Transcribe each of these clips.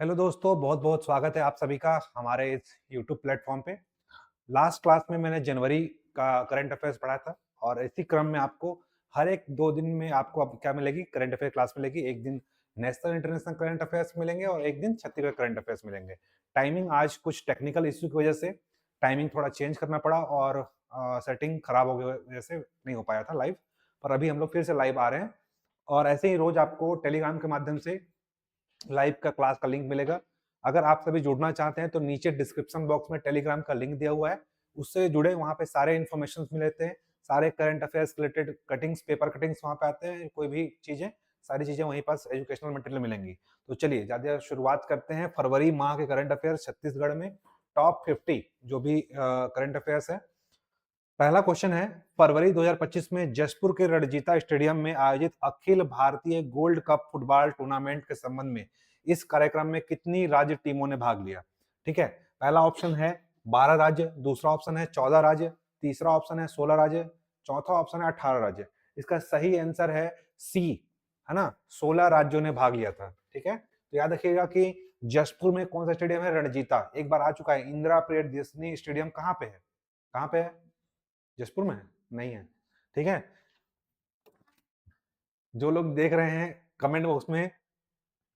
Hello दोस्तों, बहुत बहुत स्वागत है आप सभी का हमारे इस यूट्यूब प्लेटफॉर्म पे। लास्ट क्लास में मैंने जनवरी का करंट अफेयर्स पढ़ा था और इसी क्रम में आपको हर एक 2 दिन में आपको अब क्या मिलेगी, करंट अफेयर क्लास मिलेगी। एक दिन नेशनल इंटरनेशनल करंट अफेयर्स मिलेंगे और एक दिन छत्तीसगढ़ करंट अफेयर्स मिलेंगे। टाइमिंग आज कुछ टेक्निकल इश्यू की वजह से टाइमिंग थोड़ा चेंज करना पड़ा और सेटिंग खराब हो गई वजह से नहीं हो पाया था लाइव। पर अभी हम लोग फिर से लाइव आ रहे हैं और ऐसे ही रोज आपको टेलीग्राम के माध्यम से लाइव का क्लास का लिंक मिलेगा। अगर आप सभी जुड़ना चाहते हैं तो नीचे डिस्क्रिप्शन बॉक्स में टेलीग्राम का लिंक दिया हुआ है, उससे जुड़े। वहाँ पे सारे इन्फॉर्मेशन मिलते हैं, सारे current affairs related cuttings, paper cuttings वहाँ पे आते हैं। कोई भी चीजें, सारी चीजें वहीं पास एजुकेशनल मटेरियल मिलेंगी। तो चलिए ज्यादा शुरुआत करते हैं फरवरी माह के करंट अफेयर्स छत्तीसगढ़ में टॉप 50 जो भी करंट अफेयर्स है। पहला क्वेश्चन है, फरवरी 2025 में जशपुर के रणजीता स्टेडियम में आयोजित Akhil Bharatiya gold cup football tournament के संबंध में इस कार्यक्रम में कितनी राज्य टीमों ने भाग लिया? ठीक है, पहला ऑप्शन है 12 राज्य, दूसरा ऑप्शन है 14 राज्य, तीसरा ऑप्शन है 16 राज्य, चौथा ऑप्शन है 18 राज्य। इसका सही आंसर है सी, है ना, 16 राज्यों ने भाग लिया था। ठीक है, तो याद रखिएगा कि जशपुर में कौन सा स्टेडियम है? रणजीता, एक बार आ चुका है। इंदिरा प्रियदर्शनी स्टेडियम कहाँ पे है? कहाँ पे है? जसपुर में है? नहीं है। ठीक है, जो लोग देख रहे हैं कमेंट बॉक्स में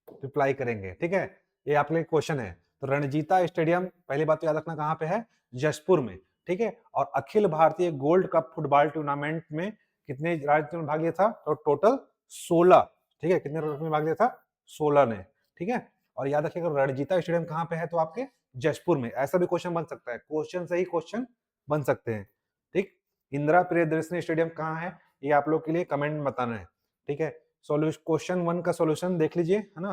रिप्लाई करेंगे। ठीक है, ये आपके लिए क्वेश्चन है। तो रणजीता स्टेडियम पहली बात तो याद रखना कहाँ पे है? जशपुर में। ठीक है, और Akhil Bharatiya gold cup football tournament में कितने राज्यों ने भाग लिया था? तो टोटल 16। ठीक है, कितने राज्यों ने भाग लिया था? 16 ने। ठीक है, और याद रखिएगा रणजीता स्टेडियम कहाँ पे है? तो आपके जशपुर में। ऐसा भी क्वेश्चन बन सकता है, क्वेश्चन से ही क्वेश्चन बन सकते हैं। ठीक, इंदिरा प्रियदर्शनी स्टेडियम कहाँ है, ये आप लोग के लिए कमेंट में बताना है। ठीक है, सॉल्यूशन क्वेश्चन 1 का सॉल्यूशन देख लीजिए, है ना।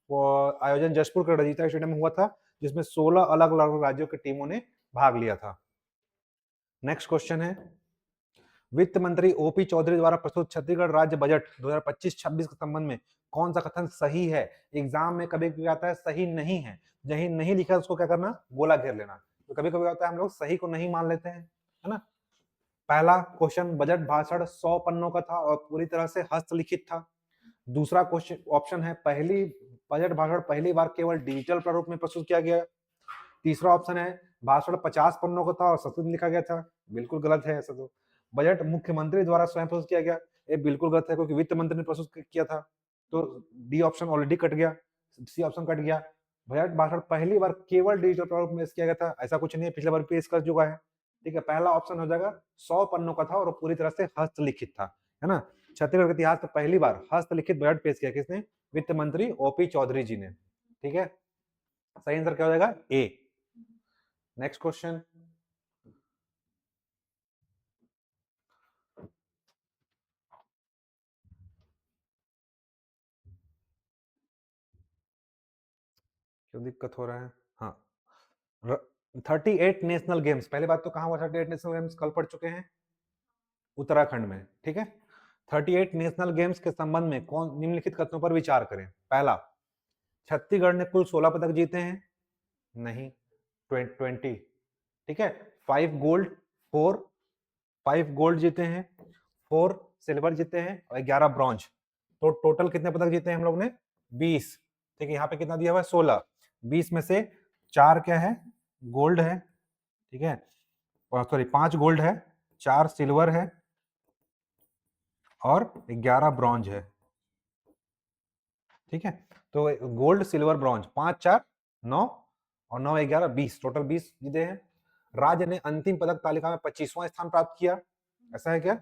वो आयोजन जशपुर के रणजीता स्टेडियम में हुआ था, जिसमें 16 अलग अलग राज्यों की टीमों ने भाग लिया था। नेक्स्ट क्वेश्चन है, वित्त मंत्री ओपी चौधरी द्वारा प्रस्तुत छत्तीसगढ़ राज्य बजट 2025-26 के संबंध में कौन सा कथन सही है? एग्जाम में कभी कभी आता है सही नहीं है, जही नहीं लिखा उसको क्या करना? गोला घेर लेना। तो कभी कभी आता है हम लोग सही को नहीं मान लेते हैं, है ना। पहला क्वेश्चन, बजट भाषण 100 पन्नों का था और पूरी तरह से हस्तलिखित था। दूसरा क्वेश्चन ऑप्शन है, पहली बजट भाषण पहली बार केवल डिजिटल प्रारूप में प्रस्तुत किया गया। तीसरा ऑप्शन है, भाषण 50 पन्नों का था और संस्कृत में लिखा गया था। बिल्कुल गलत है ऐसा। तो बजट मुख्यमंत्री द्वारा स्वयं प्रस्तुत किया गया, ये बिल्कुल गलत है क्योंकि वित्त मंत्री ने प्रस्तुत किया था। तो डी ऑप्शन ऑलरेडी कट गया, सी ऑप्शन कट गया। बजट भाषण पहली बार केवल डिजिटल प्रारूप में किया गया था, ऐसा कुछ नहीं है, पिछले बार पेश कर चुका है। ठीक है, पहला ऑप्शन हो जाएगा 100 पन्नों का था और पूरी तरह से हस्तलिखित था, है ना। छत्तीसगढ़ के इतिहास में पहली बार हस्तलिखित बजट पेश किया किसने? वित्त मंत्री ओपी चौधरी जी ने। ठीक है, सही आंसर क्या हो जाएगा? ए। नेक्स्ट क्वेश्चन, क्यों दिक्कत हो रहा है? हाँ, 38 नेशनल गेम्स, पहली बात तो कहाँ हुआ? 38 नेशनल गेम्स कल पढ़ चुके हैं, उत्तराखंड में। ठीक है, 38 नेशनल गेम्स के संबंध में कौन निम्नलिखित कथनों पर विचार करें? पहला, छत्तीसगढ़ ने कुल 16 पदक जीते हैं। नहीं, 20। ठीक है, 5 गोल्ड, 4 5 गोल्ड जीते हैं, 4 सिल्वर जीते हैं और 11 ब्रॉन्ज। तो टोटल कितने पदक जीते हैं हम लोग ने? 20। ठीक है, यहाँ पे कितना दिया हुआ है? 16। 20 में से 4 क्या है? गोल्ड है। ठीक है, सॉरी 5 गोल्ड है, 4 सिल्वर है और 11 ब्रॉन्ज है। ठीक है, तो गोल्ड सिल्वर ब्रॉन्ज 5 4 9 और 9 11 20, टोटल 20 जीते हैं। राज्य ने अंतिम पदक तालिका में 25वां स्थान प्राप्त किया, ऐसा है क्या?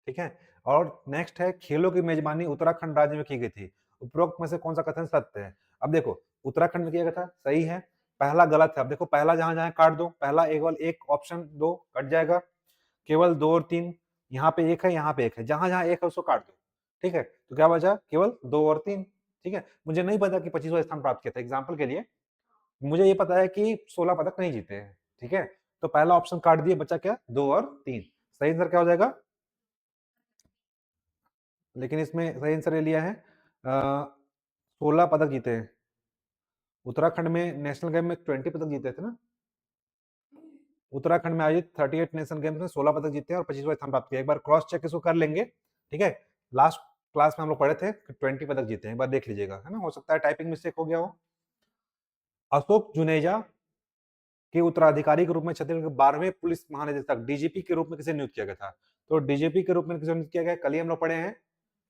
ठीक है, और नेक्स्ट है, खेलों की मेजबानी उत्तराखंड राज्य में की गई थी, उपरोक्त में से कौन सा कथन सत्य है? अब देखो, उत्तराखंड में किया गया था, सही है। पहला गलत है। अब देखो, पहला जहां जहां काट दो, पहला केवल एक ऑप्शन 2 कट जाएगा, केवल 2 और 3। यहाँ पे एक है, यहाँ पे एक है, जहां जहां एक है उसको काट दो। ठीक है, तो क्या बचा? केवल 2 और 3। ठीक है, मुझे नहीं पता कि 25वां स्थान प्राप्त किया था, एग्जाम्पल के लिए मुझे ये पता है कि 16 पदक नहीं जीते हैं। ठीक है, तो पहला ऑप्शन काट दिए, बचा क्या? 2 और 3। सही आंसर क्या हो जाएगा? लेकिन इसमें सही आंसर ये लिया है 16 पदक जीते हैं। उत्तराखंड में नेशनल गेम में 20 पदक जीते थे ना। उत्तराखंड में आयोजित 38 नेशनल गेम्स में 16 पदक जीते हैं और 25वां स्थान प्राप्त किया। एक बार क्रॉस चेक इसको कर लेंगे। ठीक है, लास्ट क्लास में हम लोग पढ़े थे 20 पदक जीते हैं, एक बार देख लीजिएगा, है ना, हो सकता है टाइपिंग मिस्टेक हो गया हो। अशोक जुनेजा के उत्तराधिकारी के रूप में छत्तीसगढ़ के 12वें पुलिस महानिदेशक डीजीपी के रूप में किसे नियुक्त किया गया था? तो डीजीपी के रूप में किसे नियुक्त किया गया? कल ही हम लोग पढ़े हैं,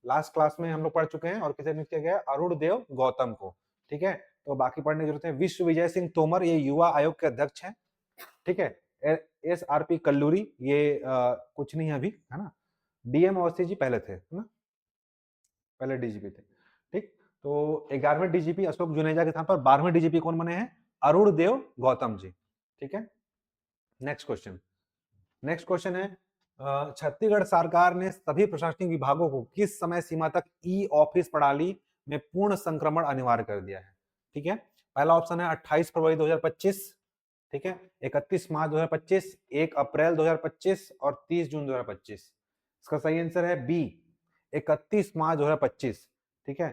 लास्ट क्लास में हम लोग पढ़ चुके हैं, और किसे नियुक्त किया गया? अरुण देव गौतम को। ठीक है, तो बाकी पढ़ने की जरूरत है। विश्व विजय सिंह तोमर ये युवा आयोग के अध्यक्ष हैं। ठीक है, SRP कल्लूरी ये कुछ नहीं है अभी, है ना। DM अवस्थी जी पहले थे, है ना, पहले डीजीपी थे। ठीक, तो 11वें डीजीपी अशोक जुनेजा के स्थान पर 12वें डीजीपी कौन बने हैं? अरुण देव गौतम जी। ठीक है, नेक्स्ट क्वेश्चन है छत्तीसगढ़ सरकार ने सभी प्रशासनिक विभागों को किस समय सीमा तक ई ऑफिस प्रणाली में पूर्ण संक्रमण अनिवार्य कर दिया है? ठीक है, पहला ऑप्शन है 28 फरवरी 2025, ठीक है, 31 मार्च 2025, 1 अप्रैल 2025 और 30 जून 2025। इसका सही आंसर है बी, 31 मार्च 2025। ठीक है,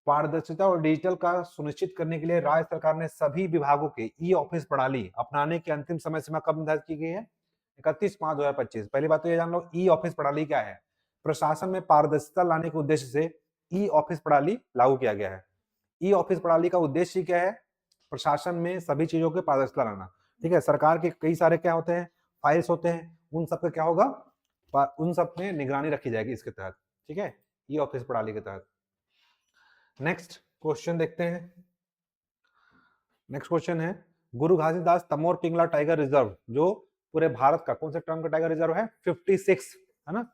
पारदर्शिता और डिजिटल का सुनिश्चित करने के लिए राज्य सरकार ने सभी विभागों के ई ऑफिस प्रणाली अपनाने की अंतिम समय सीमा कब निर्धारित की गई है? 31 मार्च 2025। पहली बात तो ये जान लो ई ऑफिस प्रणाली क्या है। प्रशासन में पारदर्शिता लाने के उद्देश्य से ई ऑफिस प्रणाली लागू किया गया है। ई ऑफिस प्रणाली का उद्देश्य क्या है? प्रशासन में सभी चीजों के पारदर्शिता लाना। ठीक है, सरकार के कई सारे क्या होते हैं, फाइल्स होते हैं, उन सब का क्या होगा, उन सब में निगरानी रखी जाएगी इसके तहत। ठीक है, ई ऑफिस प्रणाली के तहत। नेक्स्ट क्वेश्चन देखते हैं। नेक्स्ट क्वेश्चन है गुरु घासीदास तमोर पिंगला टाइगर रिजर्व जो पूरे भारत का कौन से क्रम का टाइगर रिजर्व है? 56, है ना,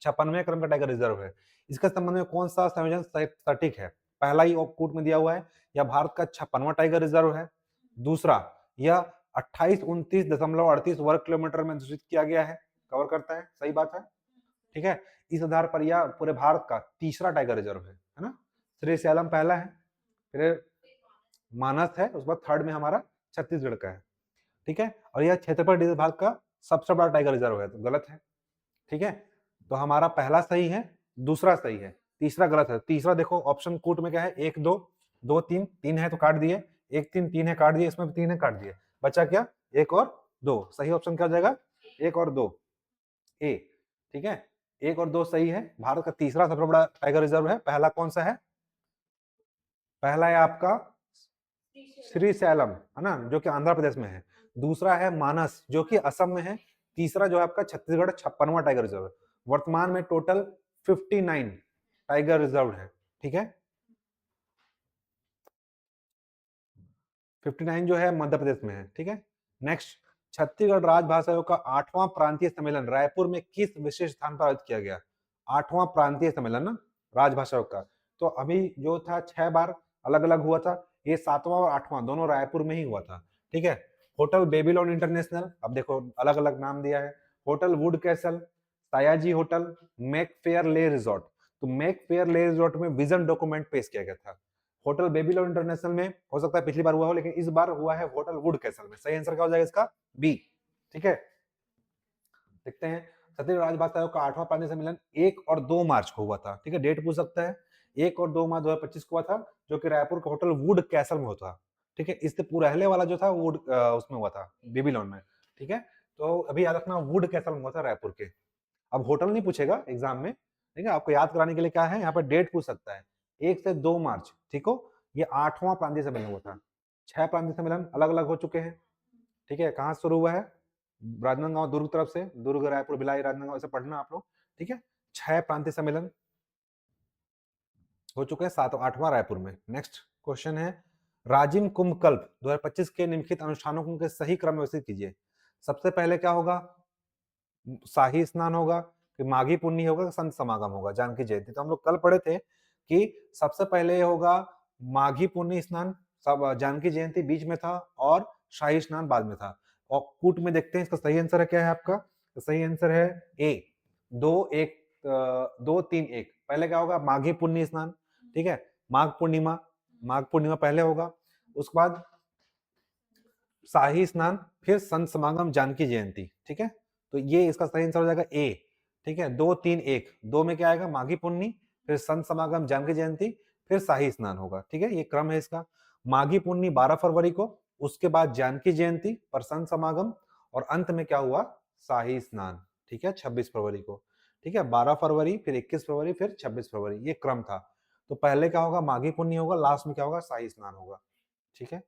56वें क्रम का टाइगर रिजर्व है। इसके संबंध में कौन सा संयोजन सटीक है? पहला ही कूट में दिया हुआ है, या भारत का 56वां टाइगर रिजर्व है। दूसरा, यह 2829.38 वर्ग किलोमीटर में दूषित किया गया है, कवर करता है, सही बात है। ठीक है, इस आधार पर यह पूरे भारत का तीसरा टाइगर रिजर्व है ना। श्री सैलम पहला है, फिर मानस है, उसके बाद थर्ड में हमारा छत्तीसगढ़ का है। ठीक है, और यह क्षेत्रफल भारत का सबसे बड़ा टाइगर रिजर्व है, तो गलत है। ठीक है, तो हमारा पहला सही है, दूसरा सही है, तीसरा गलत है। तीसरा देखो ऑप्शन कूट में क्या है, 1 2 2 3, 3 है तो काट दिए, 1 3 3 है काट दिए, इसमें भी 3 है काट दिए, बचा क्या? 1 और 2। सही ऑप्शन क्या हो जाएगा? 1 और 2 ए। ठीक है, 1 और 2 सही है। भारत का तीसरा सबसे बड़ा टाइगर रिजर्व है। पहला कौन सा है? पहला है आपका श्री सैलम, है ना, जो कि आंध्र प्रदेश में है। दूसरा है मानस जो कि असम में है। तीसरा जो है आपका छत्तीसगढ़ 56वां टाइगर रिजर्व। वर्तमान में टोटल 59 टाइगर रिजर्व है। ठीक है, 59 जो है मध्य प्रदेश में है। ठीक है, नेक्स्ट, छत्तीसगढ़ राजभाषा आयोग का 8वां प्रांतीय सम्मेलन रायपुर में किस विशेष स्थान पर आयोजित किया गया? 8वां प्रांतीय सम्मेलन ना राजभाषा आयोग का, तो अभी जो था 6 बार अलग अलग हुआ था, ये 7वां और 8वां दोनों रायपुर में ही हुआ था। ठीक है, होटल बेबीलोन इंटरनेशनल, अब देखो अलग अलग नाम दिया है, hotel would castle, Sayaji hotel, make fair ले रिजॉर्ट। तो मेक फेयर ले रिजॉर्ट में विजन डॉक्यूमेंट पेश किया गया था। होटल बेबीलोन इंटरनेशनल में हो सकता है पिछली बार हुआ हो, लेकिन इस बार हुआ है होटल वुड कैसल में। सही आंसर क्या हो जाएगा इसका? बी। ठीक है, देखते हैं छत्तीसगढ़ राजभाषा आयोग का 8वां प्रांतीय सम्मेलन 1 और 2 मार्च को हुआ था। ठीक है, डेट पूछ सकता है। 1 और 2 मार्च 2025 को हुआ था, जो कि रायपुर के होटल वुड कैसल में होता। ठीक है, इससे पहले वाला जो था वुड उसमें हुआ था, बेबीलोन में। ठीक है, तो अभी याद रखना वुड कैसल में हुआ था रायपुर के। अब होटल नहीं पूछेगा एग्जाम में, ठीक है, आपको याद कराने के लिए क्या है, यहाँ पर डेट पूछ सकता है 1 से 2 मार्च। ठीक हो, ये 8वां प्रांतीय सम्मेलन हुआ था। 6 प्रांतीय सम्मेलन अलग अलग हो चुके हैं। ठीक है, कहाँ शुरू हुआ है? राजनांदगांव दुर्ग तरफ से, दुर्ग रायपुर भिलाई राजनांदगांव, ऐसे पढ़ना आप लोग। ठीक है, 6 प्रांतीय सम्मेलन हो चुके हैं, 7 8वां रायपुर में। नेक्स्ट क्वेश्चन है राजिम कुंभ कल्प 2025 के निम्नलिखित अनुष्ठानों के सही क्रम व्यवस्थित कीजिए। सबसे पहले क्या होगा? शाही स्नान होगा, फिर माघी पुन्नी होगा, संत समागम होगा, जानकी जयंती। तो हम लोग कल पढ़े थे कि सबसे पहले होगा माघी पुन्नी स्नान, सब जानकी जयंती बीच में था और शाही स्नान बाद में था। और कूट में देखते हैं इसका सही आंसर है क्या है आपका? तो सही आंसर है ए, 2 3 1। पहले क्या होगा? माघी पुन्नी स्नान। ठीक है, माघ पूर्णिमा पहले होगा, उसके बाद शाही स्नान, फिर संत समागम, जानकी जयंती। ठीक है, तो ये इसका सही आंसर हो जाएगा ए। ठीक है, 2 3 1। 2 में क्या आएगा? माघी पुन्नी, फिर संत समागम, जानकी जयंती, फिर शाही स्नान होगा। ठीक है, ये क्रम है इसका। माघी पुन्नी 12 फरवरी को, उसके बाद जानकी जयंती पर संत समागम, और अंत में क्या हुआ? शाही स्नान। ठीक है, 26 फरवरी को। ठीक है, 12 फरवरी, फिर 21 फरवरी, फिर 26 फरवरी, ये क्रम था। तो पहले क्या होगा, माघी पुन्नी होगा, लास्ट में क्या होगा, शाही स्नान होगा। ठीक है,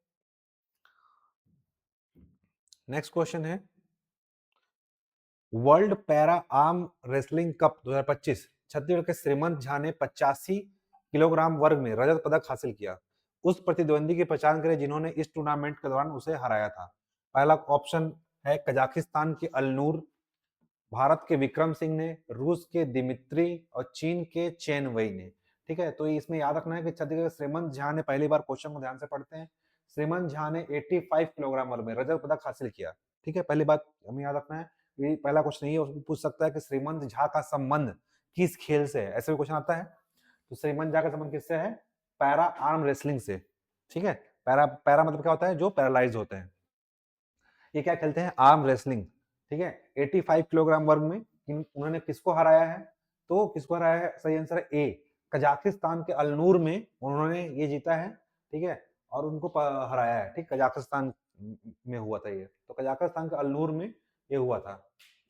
नेक्स्ट क्वेश्चन है, world para arm wrestling cup 2025 Chhattisgarh के श्रीमंत झा ने 85 किलोग्राम वर्ग में रजत पदक हासिल किया। उस प्रतिद्वंदी की पहचान करें जिन्होंने इस टूर्नामेंट के दौरान उसे हराया था। पहला ऑप्शन है कजाकिस्तान के अलनूर, भारत के विक्रम सिंह ने, रूस के दिमित्री और चीन के चेन वई ने। ठीक है, तो इसमें याद रखना है कि छत्तीसगढ़ श्रीमंत झा ने, पहली बार क्वेश्चन को ध्यान से पढ़ते हैं, श्रीमंत झा ने 85 किलोग्राम वर्ग में रजत पदक हासिल किया। ठीक है, पहली बात हमें याद रखना है, ये पहला क्वेश्चन नहीं है, उसको पूछ सकता है कि श्रीमंत झा का संबंध किस खेल से है, ऐसे भी क्वेश्चन आता है। तो श्रीमंत झा का संबंध किससे है, पैरा आर्म रेसलिंग से। ठीक है, पैरा पैरा मतलब क्या होता है, जो पैरालाइज होते हैं। ये क्या खेलते हैं, आर्म रेसलिंग। ठीक है, 85 किलोग्राम वर्ग में उन्होंने किसको हराया है, तो किसको हराया है, सही आंसर है ए, कजाकिस्तान के अलनूर में उन्होंने ये जीता है। ठीक है, और उनको हराया है। ठीक, कजाकिस्तान में हुआ था ये, तो कजाकिस्तान के अलनूर में ये हुआ था।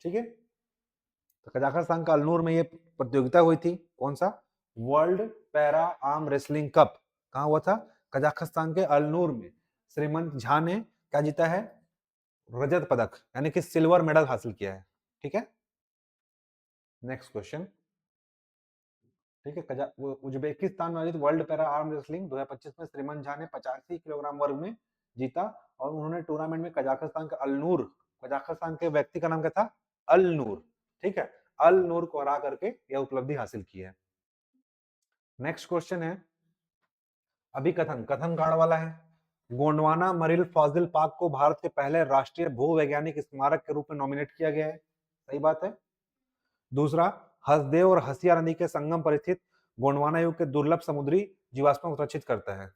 ठीक है, तो कजाकिस्तान का अलनूर में ये प्रतियोगिता हुई थी, कौन सा, world para arm wrestling cup, कहाँ हुआ था, कजाकिस्तान के अलनूर में। श्रीमंत झा ने क्या जीता है, रजत पदक, यानी कि सिल्वर मेडल हासिल किया है। ठीक है, नेक्स्ट क्वेश्चन। ठीक है, उज्बेकिस्तान में आयोजित वर्ल्ड पैरा आर्म रेसलिंग 2025 में श्रीमंत झा ने 85 किलोग्राम वर्ग में जीता, और उन्होंने टूर्नामेंट में कजाकिस्तान का अलनूर, कजाकिस्तान के व्यक्ति का नाम क्या था, अलनूर। ठीक है, अलनूर को हरा करके यह उपलब्धि हासिल की है। नेक्स्ट क्वेश्चन है, अभी कथन कथन कार्ड वाला है, गोंडवाना मरीन फॉसिल पार्क को भारत के पहले राष्ट्रीय भूवैज्ञानिक स्मारक के रूप में नॉमिनेट किया गया है, सही बात है। दूसरा, हसदेव और हसिया नदी के संगम पर स्थित गोंडवाना युग के दुर्लभ समुद्री जीवाश्मों को सुरक्षित करता है।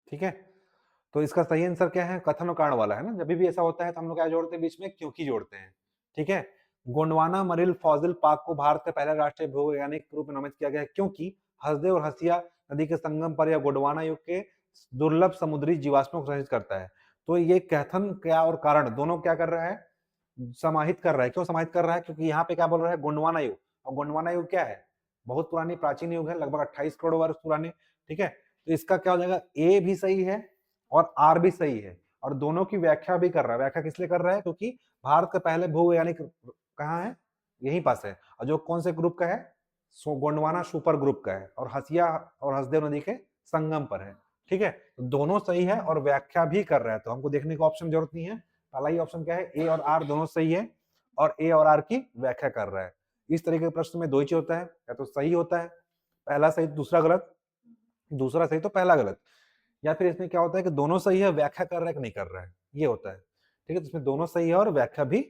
ठीक है, तो इसका सही आंसर क्या है, कथन और कारण वाला है ना, जब भी ऐसा होता है तो हम लोग क्या जोड़ते हैं बीच में, क्योंकि जोड़ते हैं। ठीक है, गोंडवाना मरीन फॉसिल पार्क को भारत के पहले राष्ट्रीय भूवैज्ञानिक रूप में नामित किया गया है क्योंकि हसदेव और हसिया नदी के संगम पर यह गोंडवाना युग के दुर्लभ समुद्री जीवाश्मों को सुरक्षित करता है। तो ये कथन क्या और कारण दोनों क्या कर रहा है, समाहित कर रहा है। क्यों समाहित कर रहा है, क्योंकि यहाँ पे क्या बोल रहा है, गोंडवाना युग, और गोंडवाना युग क्या है, बहुत पुरानी प्राचीन युग है, लगभग 28 करोड़ वर्ष पुराने। ठीक है, तो इसका क्या हो जाएगा, ए भी सही है और आर भी सही है, और दोनों की व्याख्या भी कर रहा है। व्याख्या किस लिए कर रहा है, क्योंकि भारत का पहले भूवैज्ञानिक कहाँ है, यहीं पास है, और जो कौन से ग्रुप का है, गोंडवाना सुपर ग्रुप का है, और हसिया और हसदेव नदी के संगम पर है। ठीक है, तो दोनों सही है और व्याख्या भी कर रहा है, तो हमको देखने का ऑप्शन जरूरत नहीं है, पहला ही ऑप्शन क्या है, ए और आर दोनों सही है, और ए और आर की व्याख्या कर रहा है। इस तरीके के प्रश्न में दो ही चीज होता है, या तो सही होता है, पहला सही दूसरा गलत, दूसरा सही तो पहला गलत, या फिर इसमें क्या होता है कि दोनों सही है, व्याख्या कर रहा है कि नहीं कर रहा है, ये होता है। ठीक है, तो इसमें दोनों सही है और व्याख्या भी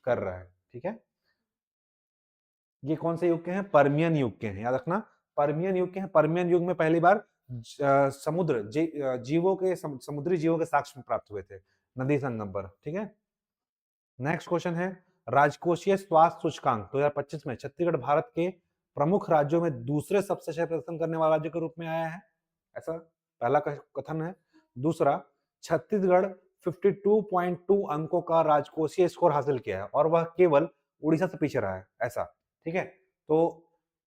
कर रहा है। ठीक है, ये कौन से युग के हैं, पर्मियन युग के हैं, याद रखना, पर्मियन युग के हैं। पर्मियन युग में पहली बार समुद्र जीवों के समुद्री जीवों के साक्ष्य प्राप्त हुए थे नदी संगम पर। ठीक है, नेक्स्ट क्वेश्चन है, राजकोषीय स्वास्थ्य सूचकांक 2025 में छत्तीसगढ़ भारत के प्रमुख राज्यों में दूसरे सबसे अच्छा प्रदर्शन करने वाला राज्य के रूप में आया है, ऐसा पहला कथन है। दूसरा, छत्तीसगढ़ 52.2 अंकों का राजकोषीय स्कोर हासिल किया है और वह केवल उड़ीसा से पीछे रहा है, ऐसा। ठीक है, तो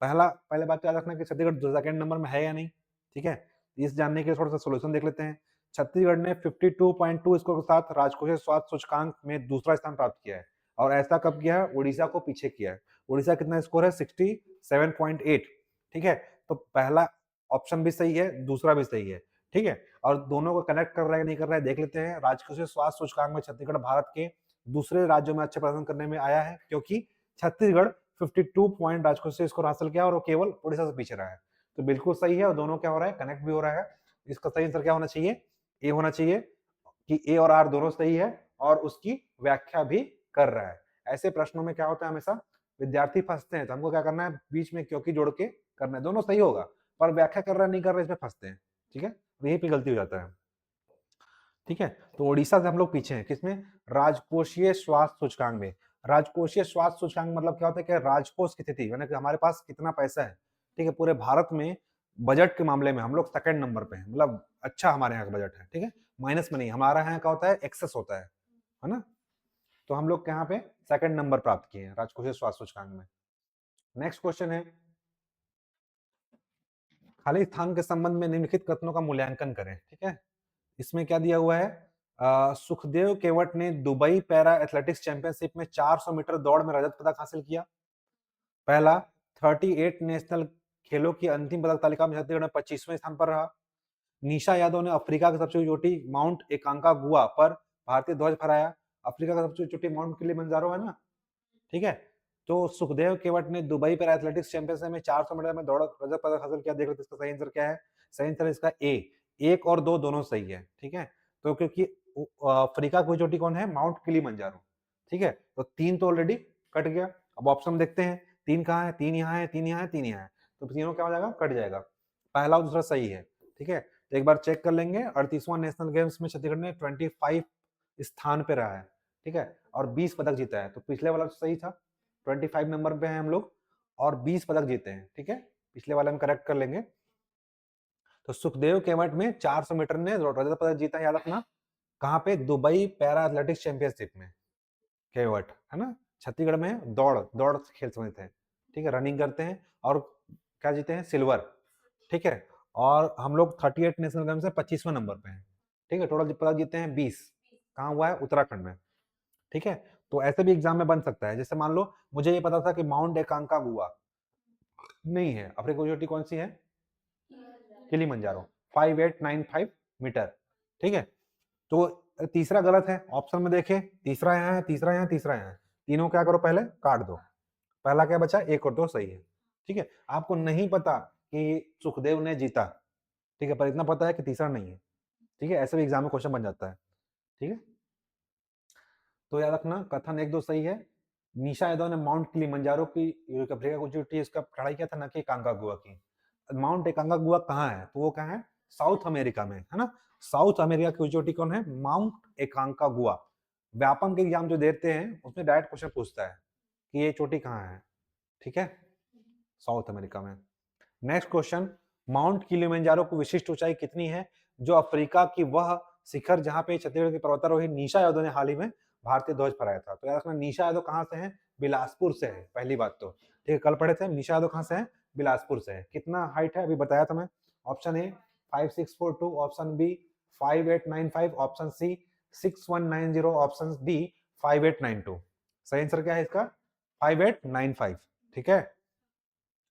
पहले बात याद रखना कि छत्तीसगढ़ सेकंड नंबर में है या नहीं। ठीक है, इस जानने के लिए थोड़ा सा सोल्यूशन देख लेते हैं। छत्तीसगढ़ ने 52.2 स्कोर के साथ राजकोषीय स्वास्थ्य सूचकांक में दूसरा स्थान प्राप्त किया है, और ऐसा कब किया है, उड़ीसा को पीछे किया है। उड़ीसा कितना स्कोर है, 67.8। ठीक है, तो पहला ऑप्शन भी सही है, दूसरा भी सही है। ठीक है, और दोनों को कनेक्ट कर रहा है नहीं कर रहा है देख लेते हैं। राजकोषीय स्वास्थ्य सूचकांक में छत्तीसगढ़ भारत के दूसरे राज्यों में अच्छे प्रदर्शन करने में आया है, क्योंकि छत्तीसगढ़ 52 पॉइंट राजकोषीय स्कोर हासिल किया और वो केवल उड़ीसा से पीछे रहा है। तो बिल्कुल सही है, और दोनों क्या हो रहा है, कनेक्ट भी हो रहा है। इसका सही आंसर क्या होना चाहिए, ए होना चाहिए, कि ए और आर दोनों सही है और उसकी व्याख्या भी कर रहा है। ऐसे प्रश्नों में क्या होता है, हमेशा विद्यार्थी फंसते हैं, तो हमको क्या करना है, बीच में क्योंकि जोड़ के करना है, दोनों सही होगा, पर व्याख्या कर रहा है नहीं कर रहा है, इसमें फंसते हैं। ठीक है, यही पे गलती हो जाता है। ठीक है, तो उड़ीसा से हम लोग पीछे हैं, किसमें, राजकोषीय स्वास्थ्य सूचकांक में। राजकोषीय स्वास्थ्य सूचकांक मतलब क्या होता है कि राजकोष की स्थिति, यानी कि हमारे पास कितना पैसा है। ठीक है, पूरे भारत में बजट के मामले में हम लोग सेकंड नंबर पे हैं, मतलब अच्छा हमारे यहाँ का बजट है। ठीक है, माइनस में नहीं, हमारा यहाँ क्या होता है, एक्सेस होता है ना, तो हम लोग यहाँ पे सेकंड नंबर प्राप्त किए हैं राजकोषीय स्वास्थ्य सूचकांक में। नेक्स्ट क्वेश्चन है, खाली स्थान के संबंध में निम्नलिखित कथनों का मूल्यांकन करें। ठीक है, इसमें क्या दिया हुआ है, सुखदेव केवट ने दुबई पैरा एथलेटिक्स चैंपियनशिप में 400 मीटर दौड़ में रजत पदक हासिल किया। पहला, 38 नेशनल खेलों की अंतिम पदक तालिका में छत्तीसगढ़ 25वें स्थान पर रहा। निशा यादव ने अफ्रीका की सबसे ऊंची चोटी माउंट एकांकागुआ पर भारतीय ध्वज फहराया। अफ्रीका का सबसे ऊंची चोटी माउंट किलिमंजारो है ना, ठीक है। तो सुखदेव केवट ने दुबई पैरा एथलेटिक्स चैंपियनशिप में 400 मीटर में दौड़ रजत पदक हासिल किया। देख लेते इसका सही आंसर क्या है। सही आंसर इसका ए, 1 और 2 दोनों सही है। ठीक है, तो क्योंकि अफ्रीका की चोटी कौन है, माउंट किलिमंजारो। ठीक है, तो 3 तो ऑलरेडी कट गया। अब ऑप्शन देखते हैं, 3 कहाँ है, 3 यहाँ है, 3 यहाँ है, 3 यहाँ है, तो तीनों क्या हो जाएगा, कट जाएगा। पहला और दूसरा सही है। ठीक है, तो एक बार चेक कर लेंगे। 38वां नेशनल गेम्स में छत्तीसगढ़ ने 25 स्थान पे रहा है। ठीक है, और 20 पदक जीता है। तो पिछले वाला तो सही था, 25 नंबर पे हैं हम लोग और 20 पदक जीते हैं। ठीक है, पिछले वाले हम करेक्ट कर लेंगे। तो सुखदेव केवट में 400 मीटर ने रजत पदक जीता है, याद रखना। कहाँ पे, दुबई पैरा एथलेटिक्स चैंपियनशिप में केवट, है ना। छत्तीसगढ़ में दौड़ दौड़ खेल समझते हैं। ठीक है, रनिंग करते हैं और क्या जीते हैं, सिल्वर। ठीक है, और हम लोग 38 नेशनल गेम्स से 25वें नंबर पे हैं। ठीक है, टोटल पदक जीते हैं 20। कहाँ हुआ है, उत्तराखंड में। ठीक है, तो ऐसे भी एग्जाम में बन सकता है। जैसे मान लो मुझे ये पता था कि माउंट एकांकागुआ नहीं है, अफ्रीका की चोटी कौन सी है, किलिमंजारो, 5895 मीटर। ठीक है, तो तीसरा गलत है, ऑप्शन में देखें, तीसरा यहाँ है, तीसरा यहाँ, तीसरा यहाँ है, तीनों क्या करो, पहले काट दो। पहला क्या बचा, 1 और 2 सही है। ठीक है, आपको नहीं पता कि सुखदेव ने जीता, ठीक है, पर इतना पता है कि तीसरा नहीं है। ठीक है, ऐसे भी एग्जाम में क्वेश्चन बन जाता है। ठीक है, तो याद रखना, कथन 1 2 सही है। निशा यादव ने माउंट किलिमंजारो की अफ्रीका की चोटी इसका चढ़ाई किया था, ना कि एकांकागुआ की। माउंट एकांकागुआ कहाँ है, तो वो कहाँ है, साउथ अमेरिका में, है ना। साउथ अमेरिका की चोटी कौन है, माउंट एकांकागुआ। व्यापम के एग्जाम जो देते हैं उसमें डायरेक्ट क्वेश्चन पूछता है कि ये चोटी कहाँ है। ठीक है, साउथ अमेरिका में। नेक्स्ट क्वेश्चन, माउंट किलिमंजारो की विशिष्ट ऊंचाई कितनी है, जो अफ्रीका की वह शिखर जहां पे छत्तीसगढ़ की पर्वतारोही निशा यादव ने हाल ही में भारतीय ध्वज फहराया था। तो याद रखना, निशा यादव कहां से है, बिलासपुर से है, पहली बात तो। ठीक है, कल पढ़े थे, निशा यादव कहां से है, बिलासपुर से है। कितना हाइट है अभी बताया था मैं। Option A 5642, option B 5895, option C 6190, option D 5892। सही आंसर क्या है इसका, 5895। ठीक है,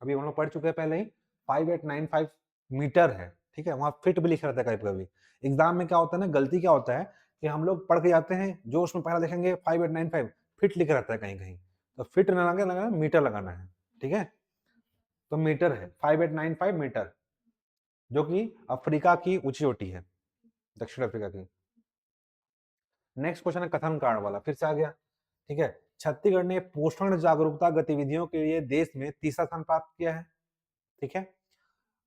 अभी हम लोग पढ़ चुके हैं पहले ही, 5895 मीटर है। ठीक है, वहां फिट भी लिखा रहता है कभी कभी। एग्जाम में क्या होता है ना, गलती क्या होता है कि हम लोग पढ़ के जाते हैं, जो उसमें पहला देखेंगे 5895 फिट लिखा रहता है कहीं कहीं, तो फिट न लगाना, मीटर लगाना है। ठीक है, तो मीटर है 5895 मीटर, जो कि अफ्रीका की ऊंची चोटी है, दक्षिण अफ्रीका की। नेक्स्ट क्वेश्चन है कथन कारण वाला, फिर से आ गया। ठीक है, छत्तीसगढ़ ने पोषण जागरूकता गतिविधियों के लिए देश में तीसरा स्थान प्राप्त किया है। ठीक है,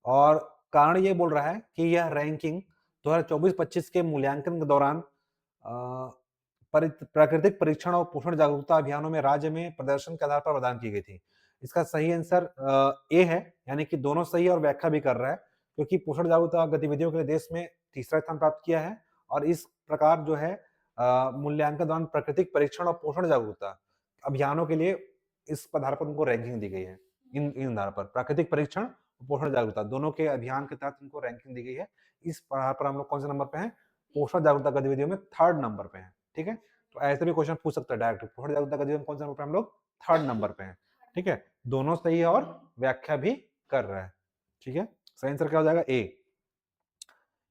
और कारण ये बोल रहा है कि यह रैंकिंग 2024-25 के मूल्यांकन के दौरान प्राकृतिक परीक्षण और पोषण जागरूकता अभियानों में राज्य में प्रदर्शन के आधार पर प्रदान की गई थी। इसका सही आंसर ए है, यानी कि दोनों सही है और व्याख्या भी कर रहा है, क्योंकि पोषण जागरूकता गतिविधियों के लिए देश में तीसरा स्थान प्राप्त किया है। और इस प्रकार जो है मूल्यांकन दौरान प्राकृतिक परीक्षण और पोषण जागरूकता अभियानों के लिए इस आधार पर उनको रैंकिंग दी गई है। इन आधार पर प्राकृतिक परीक्षण, पोषण जागरूकता दोनों के अभियान के तहत इनको रैंकिंग दी गई है। इस आधार पर हम लोग कौन से नंबर पे हैं, पोषण जागरूकता गतिविधियों में 3rd नंबर पे हैं। ठीक है, तो ऐसे भी क्वेश्चन पूछ सकता है डायरेक्ट, पोषण जागरूकता गतिविधियों में कौन से नंबर पे हम लोग, 3rd नंबर पे हैं। ठीक है, दोनों सही है और व्याख्या भी कर रहा है। ठीक है, सही आंसर क्या हो जाएगा, ए।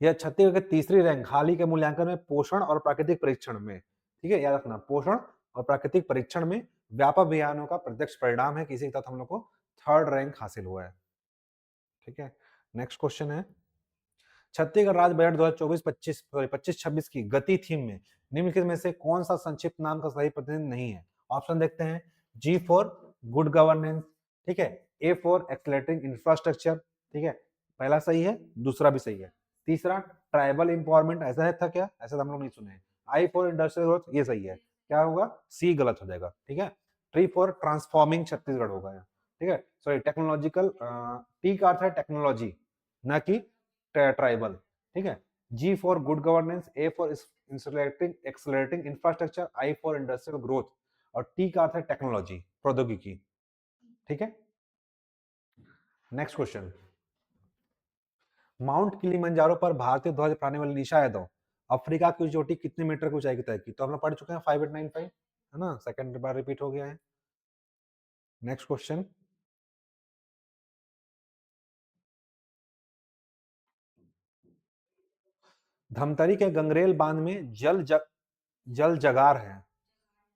यह छत्तीसगढ़ की तीसरी रैंक हाल ही के मूल्यांकन में पोषण और प्राकृतिक परीक्षण में। ठीक है, याद रखना, पोषण और प्राकृतिक परीक्षण में व्यापक अभियानों का प्रत्यक्ष परिणाम है कि इसी के तहत हम लोग को 3rd रैंक हासिल हुआ है। ठीक है, नेक्स्ट क्वेश्चन है, छत्तीसगढ़ राज्य बजट 2024-25 की गति थीम में निम्नलिखित में से कौन सा संक्षिप्त नाम का सही प्रतिनिधि नहीं है। ऑप्शन देखते हैं, जी फॉर गुड गवर्नेंस, ठीक है, ए फॉर एक्सेलरेटिंग इंफ्रास्ट्रक्चर, ठीक है, पहला सही है, दूसरा भी सही है। तीसरा ट्राइबल इंपावरमेंट, ऐसा है था क्या, ऐसा हम लोग नहीं सुने। आई फॉर इंडस्ट्रियल ग्रोथ, ये सही है, क्या होगा, सी गलत हो जाएगा। ठीक है, ट्री फॉर ट्रांसफॉर्मिंग छत्तीसगढ़ होगा। ठीक है, सॉरी टेक्नोलॉजिकल, टी का अर्थ है टेक्नोलॉजी, ना कि ट्राइबल। ठीक है, G for good governance, A for accelerating infrastructure, I for industrial growth, और टी का अर्थ है टेक्नोलॉजी, प्रौद्योगिकी। ठीक है, नेक्स्ट क्वेश्चन, माउंट किलिमंजारो पर भारतीय ध्वज फहराने वाली निशा यादव अफ्रीका की चोटी कितने मीटर की ऊंचाई की तय की? तो हम लोग पढ़ चुके हैं 5895, है ना, सेकंड बार रिपीट हो गया है। नेक्स्ट क्वेश्चन, धमतरी के गंगरेल बांध में जल जगार है,